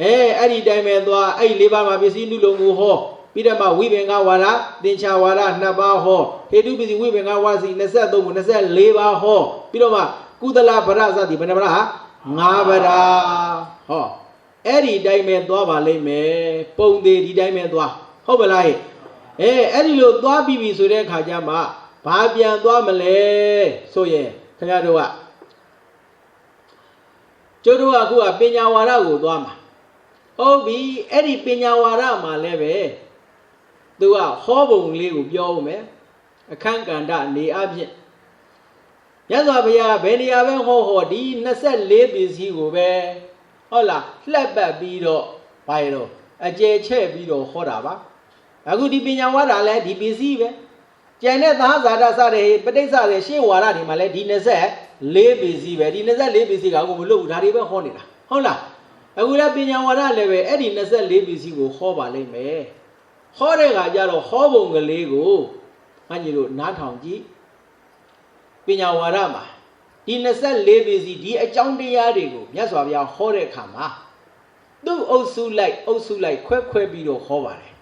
Speaker 1: အဲ့ဒီတိုင်းပဲသွားအဲ့ဒီ၄ပါးမှာပစ္စည်းနုလောကိုဟောပြီးတော့မှဝိပင်္ဂဝါဒသင်္ချာဝါဒ2ပါးဟောဟေတုပစ္စည်းဝိပင်္ဂဝါဒစီ23ခု24ပါးဟောပြီးတော့မှကုသလဗရစသည်ဘယ်နှပါး5ပါးဟောအဲ့ဒီတိုင်းပဲသွားပါလိမ့်မယ်ပုံသေးဒီတိုင်းပဲသွားဟုတ်မလားအဲ့ဒီလိုသွားပြီးပြီဆိုတဲ့အခါကျမှဘာပြန်သွားမလဲဆိုရင်ခင်ဗျားတို့ကကျတို့ကအခုကပညာဝါဒကိုသွားမှာဟုတ်ပြီအဲ့ဒီပညာဝါဒမှာလည်းပဲသူကဟောပုံလေးကိုပြောဦးမယ်အခန့်ကန္တနေအဖြစ်မြတ်စွာဘုရားဘယ်နေရာပဲဟောဒီ24ပစ္စည်းကိုပဲဟုတ်လားလှက်ပတ်ပြီးတော့ဘာရတော့အကျယ်ချဲ့ပြီးတော့ဟောတာပါအခုဒီပညာဝါဒလည်းဒီပစ္စည်းပဲကျန်တဲ့သဟဇာတစတဲ့ပဋိစ္စတဲ့ရှေ့ဝါဒတွေမှာလည်းဒီ24ပစ္စည်းပဲဒီ24ပစ္စည်းကကိုမလို့ဘူးဒါတွေပဲဟောနေတာဟုတ်လားအခုလည်းပညာဝါဒလည်းပဲအဲ့ဒီ24ပစ္စည်းကိုဟောပါလိမ့်မယ်ဟောတဲ့အခါကျတော့ဟောပုံကလေးကိုအညီတို့နားထောင်ကြည့်ပညာဝါဒမှာဒီ24ပစ္စည်းဒီအကြောင်းတရားတွေကိုမြတ်စွာဘုရားဟောတဲ့အခါမှာသူ့အုပ်စုလိုက်ခွဲပြီးတော့ဟောပါတယ်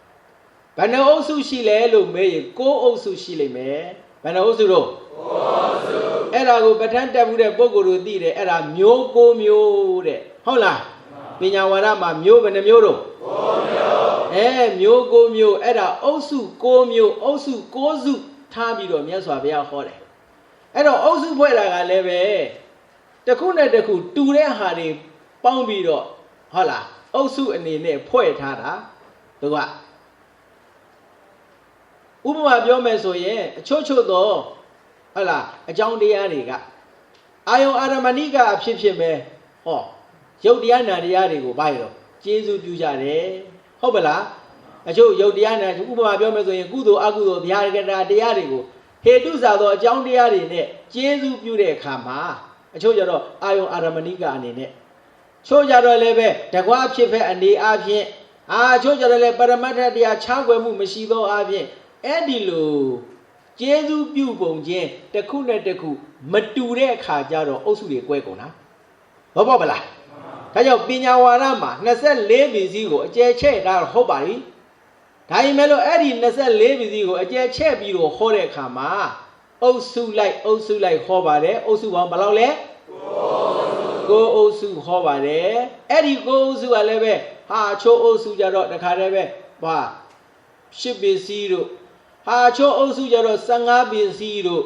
Speaker 1: ဘယ်နှအုပ်စုရှိလဲလို့မေးရင်9အုပ်စုရှိလိမ့်မယ်ဘယ်နှအုပ်စုတော့9အုပ်စုအဲ့ဒါကိုပဋ္ဌာန်းတက်မှုတဲ့ပုဂ္ဂိုလ်တို့သိတယ်အဲ့ဒါမျိုး9မျိုးတဲ့ဟုတ်လားပညာဝါဒမှာမျိုးဘယ်နှမျိုးတော့9မျိုးမျိုး9မျိုးအဲ့ဒါအုပ်စု9မျိုးအုပ်စု9စုထားပြီးတော့မြတ်စွာဘုရားဟောတယ်အဲ့တော့အုပ်စုဖွဲ့တာကလည်းပဲတစ်ခုနဲ့တစ်ခုတူတဲ့ဟာတွေပေါင်းပြီးတော့ဟုတ်လားအုပ်စုအနေနဲ့ဖွဲ့ထားတာသူကဥပမာပြောမယ်ဆိုရင်အချို့တော့ဟုတ်လားအကြောင်းတရားတွေကအာယုံအာရမဏိကအဖြစ်ပဲဟောရုပ်တရားနာတရားတွေကိုဘာရောကျေးဇူးပြုကြတယ်ဟုတ်ပလားအချို့ရုပ်တရားနာဥပမာပြောမယ်ဆိုရင်ကုသိုလ်အကုသိုလ်ဗျာဒကတာတရားတွေကိုဟေတုစာသောအကြောင်းတရားတွေနဲ့ကျေးဇူးပြုတဲ့အခါမှာအချို့ကျတော့အာယုံအာရမဏိကအနေနဲ့ချို့ကြတော့လည်းပဲတကွာဖြစ်ဖက်အနေအချင်းချို့ကြတော့လည်းပရမတ္ထတရားချောင်းွယ်မှုမရှိသောအချင်းအဲ့ဒီလိုကျေးဇူးပြုပုံချင်းတစ်ခုနဲ့တစ်ခုမတူတဲ့အခါကျတော့အုပ်စုတွေကွဲကုန်တာဟုတ်ပါမလားဒါကြောင့်ပညာဝါဒမှာ24ပစ္စည်းကိုအကျယ်ချဲ့တာဟုတ်ပါပြီဒါပေမဲ့လို့အဲ့ဒီ24ပစ္စည်းကိုအကျယ်ချဲ့ပြီးတော့ဟောတဲ့အခါမှာအုပ်စုလိုက်ဟောပါတယ်အုပ်စုပေါင်းဘယ်လောက်လဲ9အုပ်စုဟောပါတယ်အဲ့ဒီ9အုပ်စုကလည်းပဲချိုးအုပ်စုကြတော့တခါတည်းပဲ10ပစ္စည်းတို့ချိုးအုပ်စုကြတော့15ပစ္စည်းတို့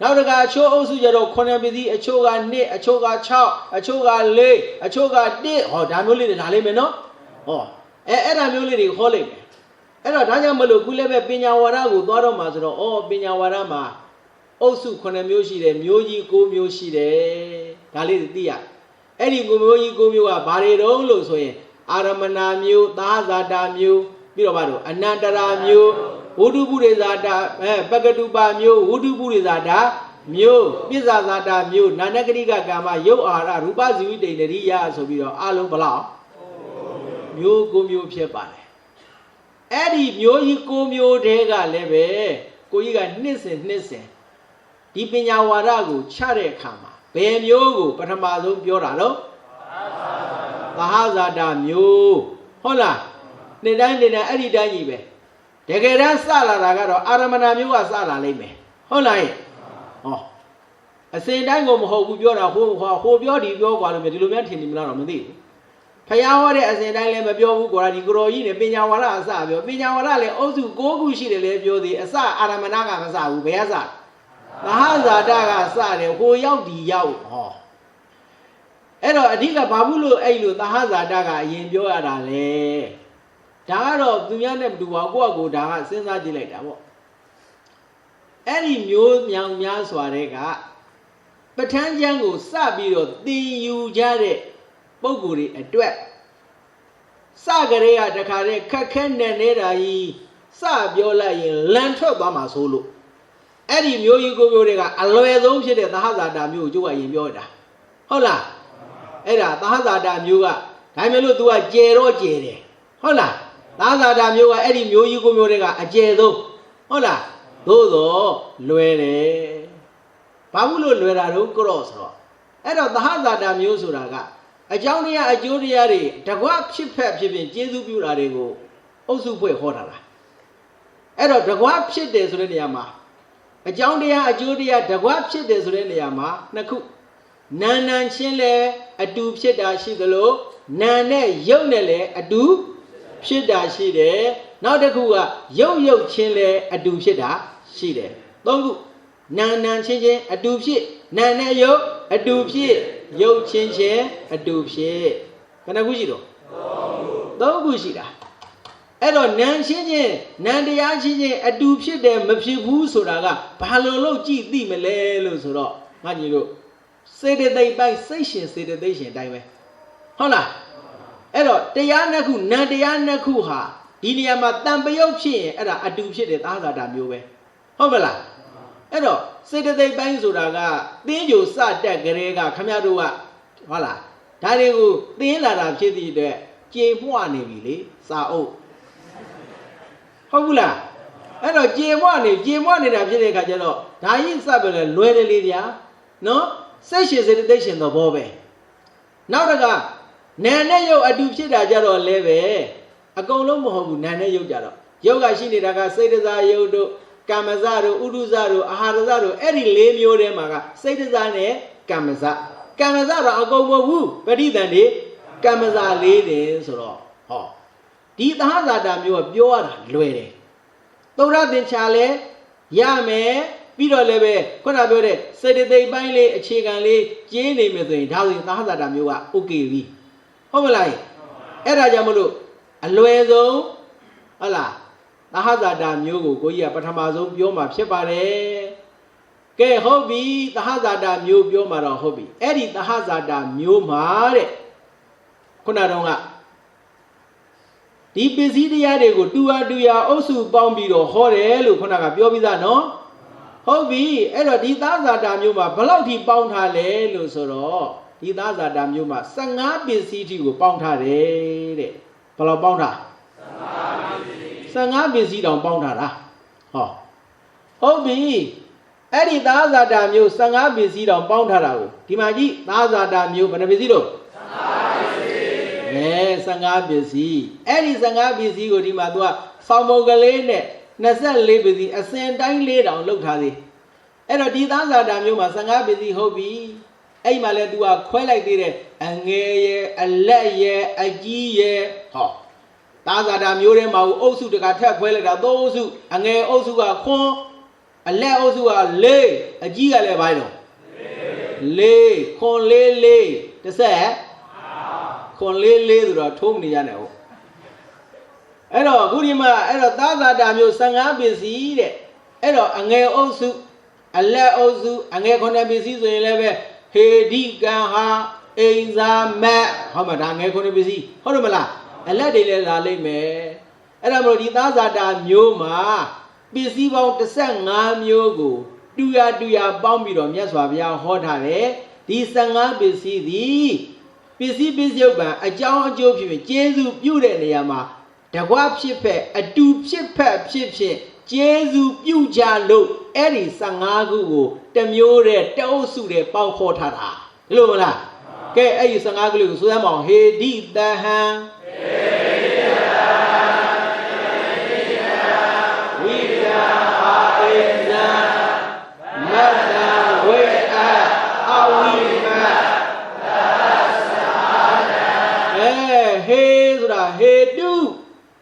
Speaker 1: နောက်တခါချိုးအုပ်စုကြတော့9ပစ္စည်းအချို့က2အချို့က6အချို့က4အချို့က1ဒါမျိုးလေးတွေဒါလေးမယ်နော်အဲ့ဒါမျိုးလေးတွေဟောလိုက်မယ်အဲ့တော့ဒါကြောင့်မလို့ခုလည်းပဲပညာဝါဒကိုသွားတော့မှာဆိုတော့ပညာဝါဒမှာအုပ်စု9မျိုးရှိတယ်မျိုးကြီး9မျိုးရှိတယ်ဒါလေးသိရအဲ့ဒီမျိုးကြီး9မျိုးကဘာတွေတုံးလို့ဆိုရင်အာရမဏမျိုးသာဇာတာမျိုးပြီးတော့ဘာလို့အနန္တရာမျိုးဝုဒ္ဓပုရိဇာတာပကတုပါမျိုးဝုဒ္ဓပုရိဇာတာမျိုးပစ္ဆာဇာတာမျိုးနာနကတိကကာမယုတ်အာရရူပဇီဝိတ္တိနရိယဆိုပြီးတော့အလုံးဘလောက်မျိုး9မျိုးဖြစ်ပါတယ်အဲ့ဒီမျိုးကြီး9မျိုးတည်းကလည်းပဲကိုကြီးကနှစ်စဉ်ဒီပညာဝါဒကိုချတဲ့အခါမှာဘယ်မျိုးကိုပထမဆုံးပြောတာတော့သဟဇာတာမျိုးဟုတ်လားနေ့တိုင်းအဲ့ဒီတိုင်းကြီးပဲတကယ်တမ်းစလာတာကတော့အာရမဏမျိုးကစလာလိမ့်မယ်ဟုတ်လားအစဉ်တိုင်းကိုမဟုတ်ဘူးပြောတာဟိုပြောဒီပြောกว่าလို့ဒီလိုများထင်နေမလားတော့မသိဘူးဖျားဟောတဲ့အစဉ်တိုင်းလည်းမပြောဘူးကွာဒီကိုရောကြီးနဲ့ပညာဝါဒအစပြောပညာဝါဒလည်းအုပ်စု9ခုရှိတယ်လေပြောသေးအစအာရမဏကမစဘူးဘယ်ကစသဟဇာတကစတယ်ဟိုရောက်ဒီရောက်အဲ့တော့အဓိကဘာဘူးလို့အဲ့လိုသဟဇာတကအရင်ပြောရတာလေဒါကတော့သူများနဲ့မတူပါဘူးကိုယ့်အကိုဒါကစဉ်းစားကြည့်လိုက်တာပေါ့အဲ့ဒီမျိုးမြောင်များစွာတဲ့ကပဋ္ဌာန်းကျမ်းကိုစပြီးတော့သင်ယူကြတဲ့ပုဂ္ဂိုလ်တွေအတွက် Sagaria the Kare Kakan Nera Sa Biola in Lantro Bama Solo. Eddie Mu you go Yorega, Aloe those the Hazard Mu Jua in Yoda. Hola Era the Hazard Muga. I may look to a Jero Jere. Hola Hazard Muga Eddie Mu you go Yorega, a Jedo. Hola Dodo Luere Pabulo Lueraro Grosso. Era the Hazard Musuraga. A Jaunia, a Juliari, the Guap ship pep in Jesu Burarego, also put Horala. Era the Guap ship des Reniama. A Jaunia, a Julia, the Guap ship des Reniama, Naku. Nana Chile, a dube shida shidalo, Nane Yonele, a dube shida shide, now the Gua, Yo Chile, a dube shida shide. Longu Nana Chile, a dube shit, Nana yo, a dube shit. Yo change a dube shit. Can I wish you? Don't wish it. I don't nan change, Nandia change a dube shit, then Mapsi Wusuraga, Palolo G. D. Malelo Sura. Man, you go. Say that they buy station, say that they should die. Hola. Ero, Dianaku, Nadiana Kuha, Diniama Tambayo Chin, and a dube shit at other than you way. Hola. Ero, say that they buy Suraga, then you sat that Garega, Kamadua. Hola. Tarigu, the Inla of Chitty there, J1 really, Sao. Hola. Ero, J1 in a Jerica Jalo, Dai Sabella, Luella Lydia. No? Sessions edition of Bobe. Now the guy, Nanayo, a dube shit, a jaro leve. A golomo, Nanayo Jaro. Yoga Shinidaga, Sedeza Yodo, Kamazaru, Uduzaru, Aharazaru, Eddie Lemio de Maga, Sedezane, Kamaza. Kamazaru, a go woo, but even it, Kamaza lady, so. Oh. Did the Hazardam you a pure lady. Dora de Chale, Yame. Piro lebe, Conabere, said they buy a chicken lay, Jane Mithin, Housing Hazardam you are okay. Homelai, Era Jamulu, a Loezo, Allah, the Hazardam you go ya Patamazo, Bioma, Shepare. Gay hobby, the Hazardam you, Bioma hobby. Eddie the Hazardam you mare. Conadonga. Deep busy the Adego, do ya also bombie or horror, Luconaga Biobida, no? Hobby, Ero di Daza Damuma, Baloti Bounta Lusoro, di Daza Damuma, Sanga busy to Bounta, Palabounta. Sanga busy on Bounta. Oh. Hobby, Eddie Daza Damu, Sanga busy on Bounta, Timaji, Daza Damu, Panabizito. Yes, Sanga busy. Eddie Sanga busy, Dimadua, Samogalene. Nasal Libby, a sand dying laid down, looked at it. And a Didaza Damuma, Sanga busy hobby. A Maladua, quite like it, and a lay, a G. Ho. Daza Damurem also to got help well at those who, and they also are corn, a lay also are lay, a G. Lay, corn lay, the say, corn lay, the Tony Yano. Ero, Gurima, Ero, Daza Damu, Sanga busy, Ero, and they also, a lay also, and they gonna be season 11, He di Gaha, Eza, Mat, Hamadan, they gonna be see, Hormala, and let it la me. Ero, Daza Damu, busy about the Sanga Myogo, do ya bombidom, yes, Wavia, Hotare, the Sanga busy, busy, a John Job, Jesu, beauty, Yama. The wap ship, a dupe ship, Jesu, you jalo, Eddie Sangagu, the mure, the osude, Pau Hotara. Lula, Kay a Sangagu, Suamo, he did the hand. We are in the Mother, where are we? Hey, do.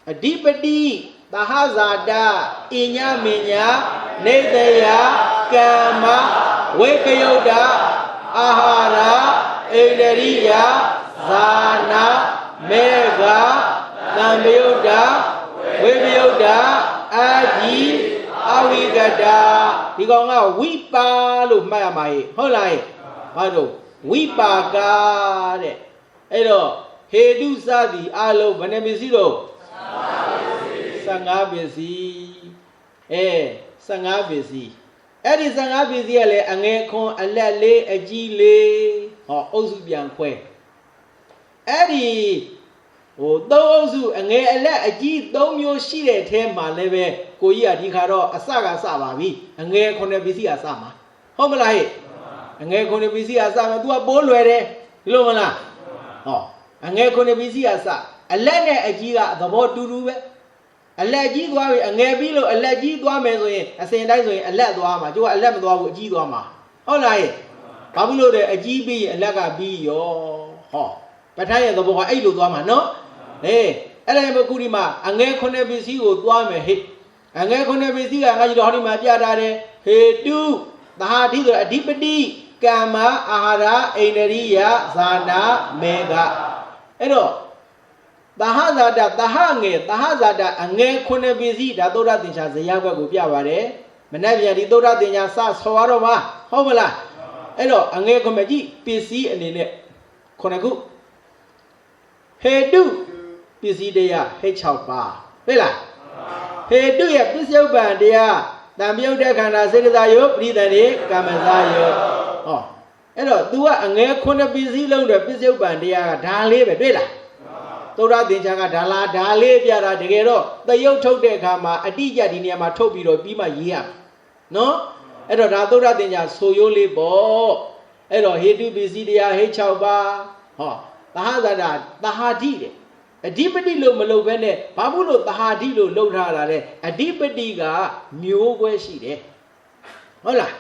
Speaker 1: A deeper deep, the Hazada, Inya Minya, Netheya, Kama, Wekayoda, Ahara, Edaria, Zana, Mega, Namyoda, Webioda, Aji, Awigada, Digonga, Wipa, Lumaya, Holai, Hado, Wipa, God, Edo. ဟေတုစသည်အလုံးဘယ်နှပစ္စည်းတော့15ပစ္စည်း15ပစ္စည်းအဲ့ဒီ15ပစ္စည်းကလည်းအငယ်ခွန်အလက်လေးအကြီးလေးဟောအုပ်စုပြန်ခွဲအဲ့ဒီ3အုပ်စုအငယ်အလက်အကြီး3မျိုးရှိတဲ့အဲမှာလည်းပဲကိုကြီးကဒီခါတော့အစကစပါပြီအငယ်9ပစ္စည်းကစမှာဟုတ်မလားဟဲ့အငယ်9ပစ္စည်းကစမှာ तू ကပိုးလွယ်တယ်ဒီလိုမလားဟောအငယ်9ပစ္စည်းကစအလက်နဲ့အကြီးကသဘောတူတူပဲအလက်ကြီးသွားပြီအငယ်ပြီးလို့အလက်ကြီးသွားမယ်ဆိုရင်အစဉ်တိုင်းဆိုရင်အလက်သွားမှာကျိုးကအလက်မသွားဘူးအကြီးသွားမှာဟုတ်လားဟဲ့ဘာဖြစ်လို့လဲအကြီးပြီးရင်အလက်ကပြီးရောဟောပဋ္ဌာန်းရဲ့သဘောကအဲ့လိုသွားမှာနော်အဲ့ဒါမှခုဒီမှာအငယ်9ပစ္စည်းကိုသွားမယ်ဟဲ့အငယ်9ပစ္စည်းကငါကြီးတော်ဟောဒီမှာပြထားတယ်ဟေတုသဟာတိဆိုအဓိပတိကမ္မအာဟာရအိန္ဒရိယဇာနာမေဃအဲ့တော့သဟဇာတသဟငယ်သဟဇာတအငယ်9ပစ္စည်းဒါသုဒ္ဓသင်္ချာဇယဘက်ကိုပြပါတယ်မနေ့ပြန်ဒီသုဒ္ဓသင်္ချာစဆောရတော့မှာဟုတ်မလားအဲ့တော့အငယ်9ကြည့်ပစ္စည်းအနေနဲ့9ခုဟေတုပစ္စည်းတရားဟဲ့6ပါဟုတ်လားဟေတုရဲ့ပစ္စုပ္ပန်တရားတံပြုတ်တဲ့ခန္ဓာစေတသာယုပရိသန္တိကမ္မဇာယုဟောအဲ့တော့ तू ကအငယ်9ပစ္စည်းလုံးတဲ့ပစ္စုပ္ပန်တရားကဒါလေးပဲတွေ့လားသုဒ္ဓသင်္ချာကဒါလားဒါလေးပြတာတကယ်တော့သရုပ်ထုတ်တဲ့အခါမှာအတိအကျဒီနေရာမှာထုတ်ပြီးတော့ပြီးမှရေးရနော်အဲ့တော့ဒါသုဒ္ဓသင်္ချာဆိုရိုးလေးပေါ့အဲ့တော့ဟေတုပစ္စည်းတရားဟဲ့6ပါဟောသဟဇာတသဟာတိတဲ့အဓိပတိလို့မလုပ်ဘဲနဲ့ဘာဖြစ်လို့သဟာတိလို့လှုပ်ထားတာလဲအဓိပတိကမျိုးခွဲရှိတယ်ဟုတ်လား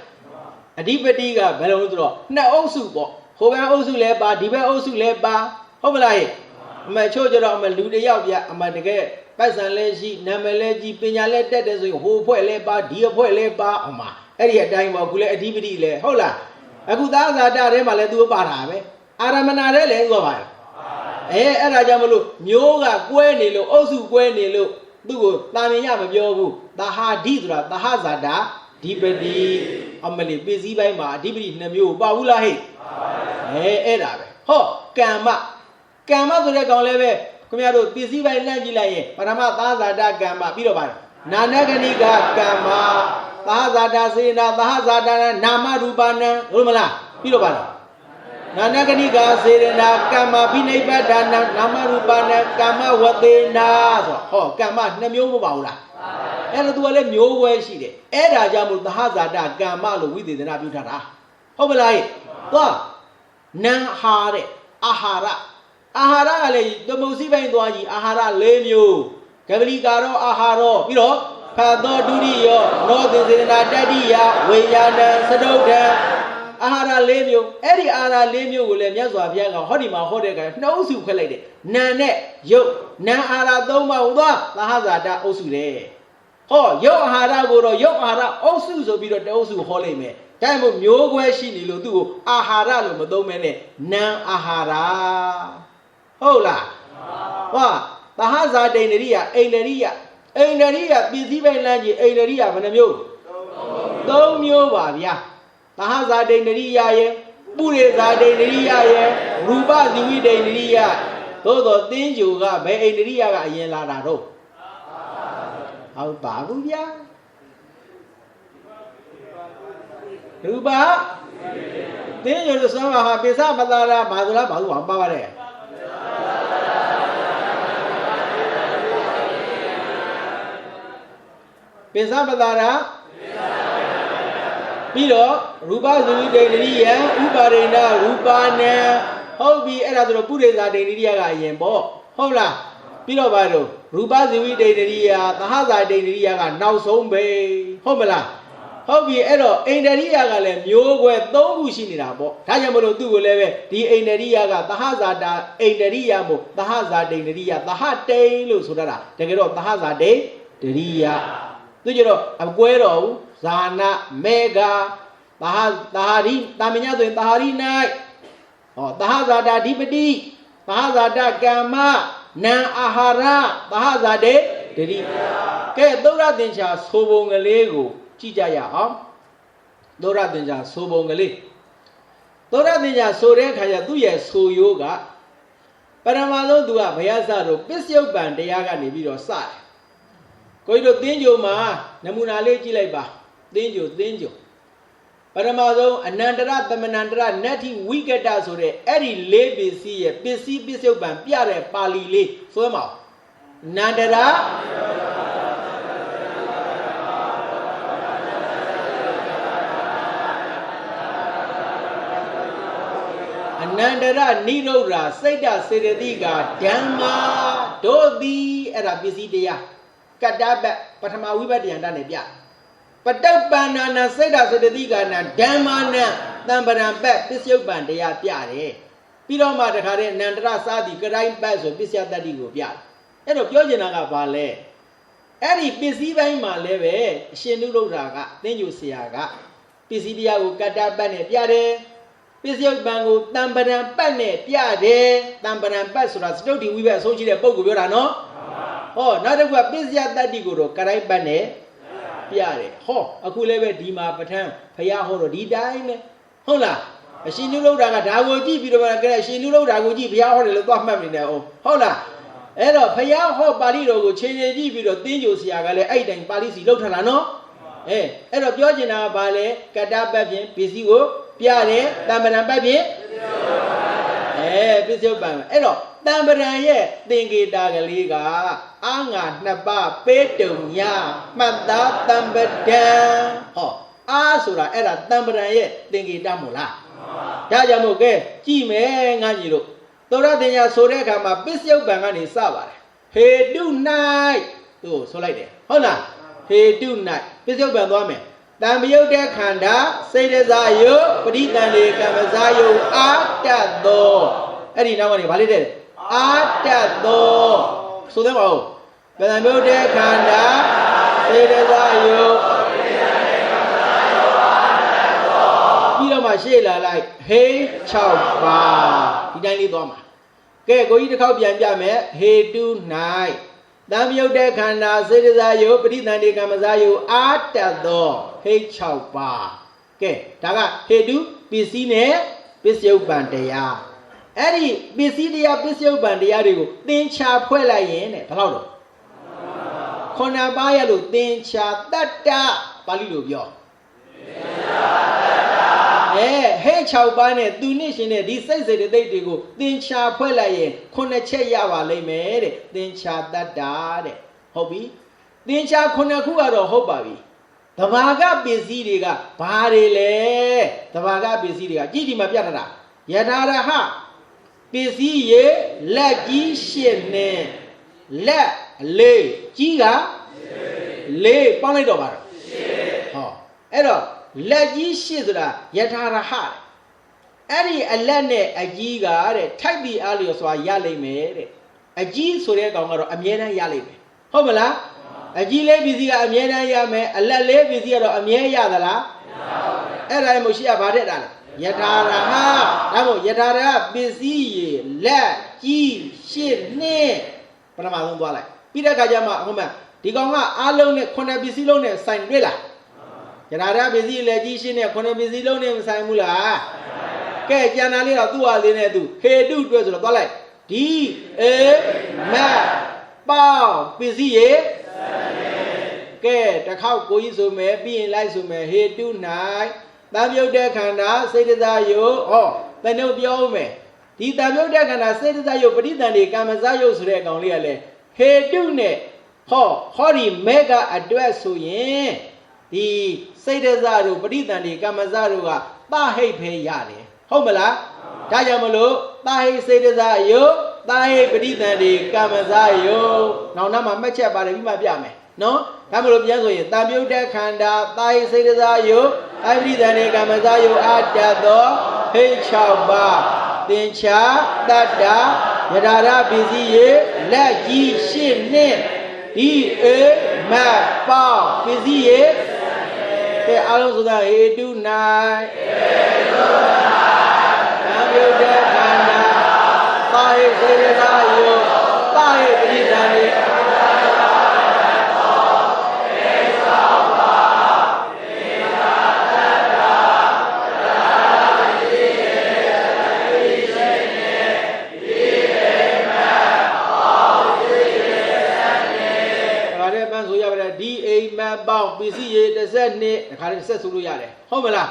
Speaker 1: အဓိပတိကဘယ်လိုလဲဆိုတော့နှစ်အုပ်စုပေါ့ဟိုဘက်အုပ်စုလည်းပါဒီဘက်အုပ်စုလည်းပါဟုတ်မလားအမချို့ကြတော့အမလူတယောက်ပြအမတကယ်ပိုက်ဆံလည်းရှိနာမည်လည်းကြီးပညာလည်းတက်တယ်ဆိုရင်ဟိုအဖွဲ့လည်းပါဒီအဖွဲ့လည်းပါအမအဲ့ဒီအတိုင်းပေါ့ခုလည်းအဓိပတိလည်းဟုတ်လားအခုသာဇာတထဲမှာလည်းသူပါတာပဲအာရမဏထဲလည်းသူပါအဲ့ဒါကြောင့်မလို့မျိုးကကွဲနေလို့အုပ်စုကွဲနေလို့သူ့ကိုတာမင်ရမပြောဘူးသဟာဓိဆိုတာသဟဇာတဓိပတိအမလီပစ္စည်းပိုင်းမှာအဓိပတိ2မျိုးပါဘူးလားဟဲ့အဲ့ဒါပဲဟောကမ္မဆိုတဲ့ကောင်လည်းပဲခင်ဗျားတို့ပစ္စည်းပိုင်းလှမ်းကြည့်လိုက်ရင်ပထမသာဇာတကမ္မပြီးတော့ပါနာနဂဏိကကမ္မသာဇာတစေနာသဟဇာတနာမရူပနံဟုတ်မလားပြီးတော့ပါနာနဂဏိကစေရနာကမ္မဖိနိဗ္ဗဒနာနာမရူပနံကမ္မဝတေနာဆိုဟောကမ္မ2မျိုးမပါဘူးလားအဲ့တော့ तू ကလည်းမျိုးဝဲရှိတယ်အဲ့ဒါကြောင့်မို့သဟဇာတကမ္မလို့ဝိသေသနာပြုထားတာဟုတ်မလားသွားနံဟာတဲ့အာဟာရကလည်းသမုတ်စီပိုင်းသွားကြည့်အာဟာရ4မျိုးကပလီကာရောအာဟာရောပြီးတော့ဖတ်တော်ဒုတိယနောသေစေနာတတိယဝေယာဏသဒုဋ္ဌံအာဟာရ4မျိုးအဲ့ဒီအာဟာရ4မျိုးကိုလည်းမြတ်စွာဘုရားကဟောဒီမှာဟောတဲ့ကနှုတ်စုခွဲလိုက်တယ်နာနဲ့ယုတ်နာအာဟာရ3ပါးဟောသွားသဟဇာတအုပ်စုတယ်ဟောယုတ်အာဟာရကိုတော့ယုတ်အာဟာရအုပ်စုဆိုပြီးတော့တအုပ်စုဟောလိုက်မယ်ဒါမှမဟုတ်မျိုးခွဲရှိနေလို့သူ့ကိုအာဟာရလို့မသုံးမဲနဲ့နာအာဟာရဟုတ်လားဟောသဟဇာတိန္ဒရိယအိန္ဒရိယပစ္စည်းပိုင်းလမ်းကြီးအိန္ဒရိယဘယ်နှမျိုး3မျိုးပါဗျာသဟဇာတိန္ဒရိယရဲ့ပုရိဇာတိန္ဒရိယရဲ့ရူပဇီဝိတိန္ဒရိယသို့တော့သင်္ကြိုကဘယ်အိန္ဒရိယကအရင်လာတာတော့ဟုတ်ပါဘူးဗျာရူပသင်္ကြိုလို့ဆိုမှာဟာပိစမသာရာဘာလို့ပါပါတယ်ပိစပတာရာပြီးတော့ရူပဇဝိတေန္ဒရိယဥပါရိဏရူပနံဟုတ်ပြီအဲ့ဒါဆိုတော့ပုရိသတေန္ဒရိယကအရင်ပေါ့ဟုတ်လားပြီးတော့ဘာလို့ရူပဇဝိတေန္ဒရိယသဟဇာတေန္ဒရိယကနောက်ဆုံးပဲဟုတ်မလားဟုတ်ပြီအဲ့တော့အိန္ဒရိယကလည်းမျိုးကွယ်3ခုရှိနေတာပေါ့ဒါကြောင့်မလို့သူ့ကိုလည်းပဲဒီအိန္ဒရိယကသဟဇာတာအိန္ဒရိယမို့သဟဇာတေန္ဒရိယသဟတိန်လို့ဆိုတတ်တာတကယ်တော့သဟဇာတေန္ဒရိယသူကြတော့အကွဲတော်ဘူးဇာနာမေဃသာဟာရိတာမညဆိုရင်သာဟာရိ၌ဟောသဟဇာတာဓိပတိသဟဇာတကမ္မနံအာဟာရသဟဇာတေဒရိကဲသုဒ္ဓသင်္ချာဆိုပုံကလေးကိုကြည့်ကြရအောင်သုဒ္ဓသင်္ချာဆိုပုံကလေးသုဒ္ဓသင်္ချာဆိုတဲ့အခါကျသူ့ရဲ့ဆိုရိုးကသ Paramado dua Bayazaro, Pisio Ban, the Yaga Nibido Sat. Coido Dinjo Ma, Namuna Leki Leba, Dinjo. Paramado, Anandra, the Manandra, Natty, Wicked Dasore, Eddie Lady see a Pisio Ban, Piare, Pali Le, Firma. Nandara. Nandara Nidora, Seda Sedediga, Dhamma, Dodi, era busy dia. Kadaba, Patama Wibadi and Danebia. But that banana Seda Sedediga, Dhamma, Nambaran Bat, Pisio Bandia Piare. Piloma the Karen, Nandra Sadi, Karai Basso, Pisia Dadigo Pia. And of Yojanaga Vale. Eddie busy by my leve, Shindu Raga, then you see Aga. Pisidia Kadaban Piare. Pisio Bango, Tambaran Pane, Piade, Tambaran Passuras, Dodi, we were so cheap, Bogurano. Oh, not a Pisia Dadiguro, Karai Bane, Piade. Ho, a cool ever Dima Patan, Payaho, D dime. Hola, a Shinulo Raga, I will give you a she knew I will give Yaho, the government now. Hola, Elo, Payaho, Balido, change you, Dingo Siagale, Aiden, Palisi, Lotalano. Eh, Elo, Georgina Bale, Kadababin, Pisio. Piare, Tambaran Baby? Pisio Bang. Ero, Tambaran ye, Dingy Dagaliga, Anga, Naba, Petum ya, Manda, Tambadan. Oh, Asura, era Tambaran ye, Dingy Damula. Jajamuke, Jime, Ganjiro. Tora Dina Soreka, Pisio Bangani Sava. Hey, do night. Oh, so like that. Hola, hey, do night. Pisio Bangame. Tambio de Kanda, say the Zayo, Paditan, Kamazayo, Atado. Eddie now only valid. Atado. So them all. Tambio de Kanda, say the Zayo. You know my Sheila like, hey, chow ba. He didn't doma. Okay, go eat the cow and jame, hey, do night. Tambio de Kanda, say the Zayo, Paditan, Kamazayo, Atado. Hey chow ba. Okay, Taga, hey do, Pisine, Pisio Bandia. Eddie, Pisidia, Pisio Bandia, then cha puella yen, Palado. Conabayalo, then cha data, Palilubio. Hey chow bane, do nation, this says that they go, then cha puella yen, Conache Yava lay then cha data, hobby. Then cha Conacuaro, hobby. The Vaga Biziriga, Parile, the Vaga Biziriga, Gidi Mapiana, Yanara ha, Bizi ye, let ye shene, let lay, Giga, lay, Ponidover. Oh, Edo, let ye shizra, Yatara ha. Any a lane, a giga, type the alias or yale made, a G Surega, a Miena Yale. Homela. A Gile Bizia Amiena Yame, a Lale Bizia Amia Yadala, Era Moshia Badana, Yatara, Amo Yatara, Busy, La, G, Shit, Ne, Panama Wala, Peter Kajama, Homa, Digonga, Alone, Kona Bizilone, Saint Villa, Yatara Busy, La G, Shine, Kona Bizilone, Saint Mula, K. Janali, Dua, Linedu, Hey, do goes to the Ballet, D, A, Ma, Bow, Busy, Okay, the cow go is me, being like to me, here do night. Tamio de Kanda, say that you, oh, the no biome. The Tamio de Kanda, say that you, but it and Kamazayo's reg on really. Hey, do ne, ho, hori mega address so ye. The say that but it and Kamazaruga, Bahe pay yale. Homela, Tayamalo, Bahe say that you, Bahe but it and Kamazayo. Now, Nama match about it, my biame. No, Tamil Piazo, Tabu de Kanda, Tai Sedayo, I breathe an Egamazayo at Dado, Hey Chaba, then Cha, Dada, Yadara busy, La G Shin Ne, D A Ma Pa, busy, the Alonso, Hey do night, Tabu de Kanda, Tai Sedayo, Tai Bridani. ပေါင်းပစ္စည်းရေ30နှစ်တခါတည်းဆက်ဆိုလို့ရတယ်ဟုတ်မလား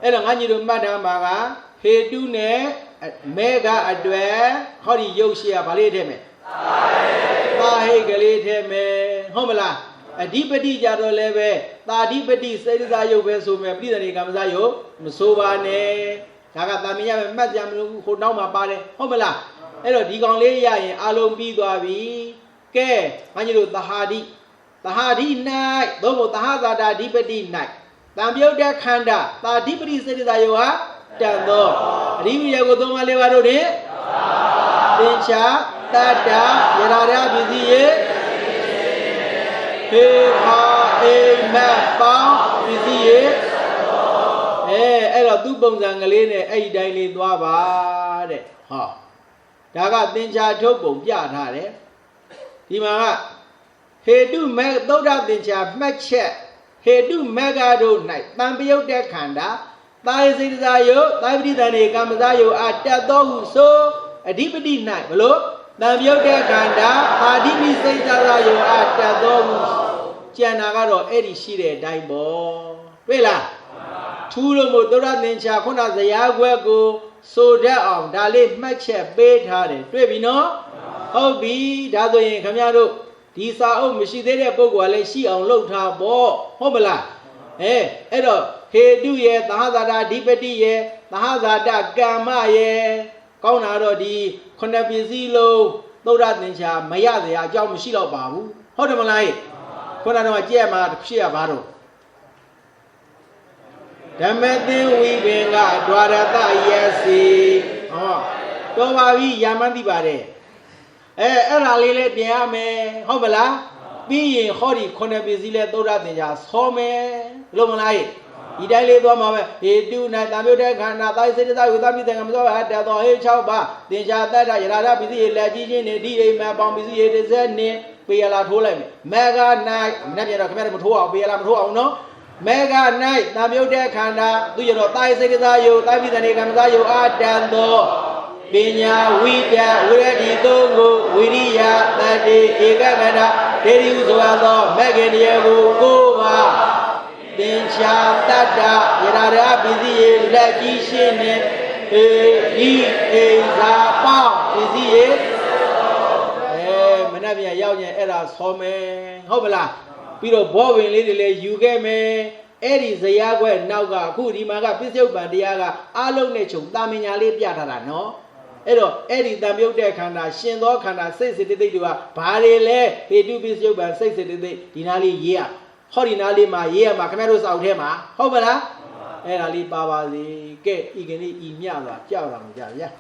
Speaker 1: အဲ့တော့ငါညီတို့မှတ်ထားမှာကဟေတုနဲ့မဲကအတွေ့ဟောဒီရုပ်ရှိရဗာလေးထဲမယ်သာဟိတ်ကလေးထဲမယ်ဟုတ်မလားအဓိပတိကြတော့လည်းပဲသာဓိပတိစေတသာယုတ်ပဲဆိုမယ်ပြိဿနေကမ္မဇယုတ်မဆိုပါနဲ့ဒါကတာမင်ရမယ်မှတ်ကြမလို့ဟိုနောက်မှာပါတယ်ဟုတ်မလားအဲ့တော့ဒီကောင်လေးရရင်အလုံးပြီးသွားပြီကဲငါညီတို့သဟာတိသဟာတိ၌သို့မဟုတ်သဟဇာတာဓိပတိ၌တံပြုတ်တဲ့ခန္ဓာသာဓိပတိစေတသာယုတ်ဟာတန်သောအဓိပတိကိုသုံးပါးလေးပါတို့နဲ့သင်္ချာတတ္တယရာရပစ္စည်းရေဖေခာအိမတ်ပေါင်းပစ္စည်းရေအဲ့တော့သူ့ပုံစံကလေးနဲ့အဲ့ဒီတိုင်းလေးသွားပါတဲ့ဟောဒါကသင်္ချာထုတ်ပုံပြထားတယ်ဒီမှာကဟေတုမေသုဒ္ဓသင်္ချာမှတ်ချက်ဟေတုမေဃတို့၌တံပယုတ်တဲ့ခန္ဓာသာယစေတသာယုတ်သာပတိတန်ေကမ္မဇယုတ်အတတ်သောဟုဆိုအဓိပတိ၌ဘလို့တံပယုတ်တဲ့ခန္ဓာအာဓိပိစေတသာယုတ်အတတ်သောဟုကျန်တာကတော့အဲ့ဒီရှိတဲ့အတိုင်းပေါ့တွေ့လားထူးလို့မို့သုဒ္ဓသင်္ချာခုနဇရာခွက်ကိုဆိုတတ်အောင်ဒါလေးမှတ်ချက်ပေးထားတယ်တွေ့ပြီနော်ဟုတ်ပြီဒါဆိုရင်ခင်ဗျားတို့ဒီစာအုပ်မရှိသေးတဲ့ပုဂ္ဂိုလ်ကလည်းရှိအောင်လုပ်ထားပေါ့ဟုတ်မလားအဲ့တော့ဟေတုရဲ့သဟဇာတာဓိပတိရဲ့သဟဇာတကမ္မရဲ့ကောင်းတာတော့ဒီခုနှစ်ပစ္စည်းလုံးသုဒ္ဓသင်္ချာမရစရာအကြောင်းမရှိတော့ပါဘူးဟုတ်တယ်မလားခုနတော့ကြည့်ရမှာဖြစ်ရပါတော့ဓမ္မသင်ဝိပင်ကဒွါရတယစီဟောတော်ပါပြီယာမန်းသိပါတယ်အဲ့ဒါလေးလည်းပြင်ရမယ်ဟုတ်မလားပြီးရင်ဟောဒီခုနှစ်ပစ္စည်းလဲသုဒ္ဓသင်္ချာဆောမယ်လို့မလားဒီတိုင်းလေးသွားမှာပဲဟေတု၌တံပြုတ်တဲ့ခန္ဓာသာယစေတသာယုသပိတံကမ္မဇောဟတတော်ဟေ6ပါသင်္ချာတတ္တယရာပစ္စည်းလက်ကြီးချင်းနဲ့ဒီအိမ်မှာပေါင်းပစ္စည်း30နှစ်ပေရလာထိုးလိုက်မယ်မေဃ၌မနေ့ပြန်တော့ခင်ဗျားတို့မထိုးအောင်ပေရလာမထိုးအောင်နော်မေဃ၌တံပြုတ်တဲ့ခန္ဓာသူရတော့သာယစေတသာယုသပိတံကမ္မဇောအတန်သောပညာဝိတဝိရတိသုံးကိုဝိရိယတတိဧကကတဒေရိဟုဆိုသောမဂ္ဂင်တရားကို9ပါးသင်္ချာတတ္တယရာရပစ္စည်းရေလက်ကြီးရှင်းနေဤအိဇာပေါင်းပစ္စည်းရေမနှက်ပြန်ရောက်ရင်အဲ့ဒါဆောမယ်ဟုတ်မလားပြီးတော့ဘောဝင်လေးတွေလည်းယူခဲ့မယ်အဲ့ဒီဇရာခွဲနောက်ကအခုဒီမှာကပစ္စုပန်တရားကအလုံးနဲ့ခြုံတာမညာလေးပြထားတာနော်အဲ့တော့အဲ့ဒီတံပြုတ်တဲ့ခန္ဓာရှင်သောခန္ဓာစိတ်စေတသိက်တွေကဘာတွေလဲဟေတုပစ္စုပန်စိတ်စေတသိက်ဒီနာလေးရေးရဟောဒီနာလေးမှာရေးရမှာခင်ဗျားတို့စောက်ထဲမှာဟုတ်မလားအဲ့ဒါလေးပါပါစေကဲဤကနေ့ဤမြစွာကြောက်တာမကြဗျာ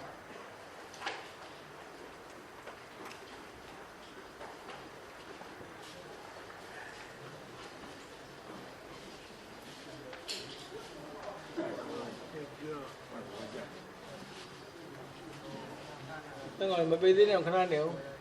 Speaker 1: တော့မပေးသေးနဲ့ခဏနေအောင်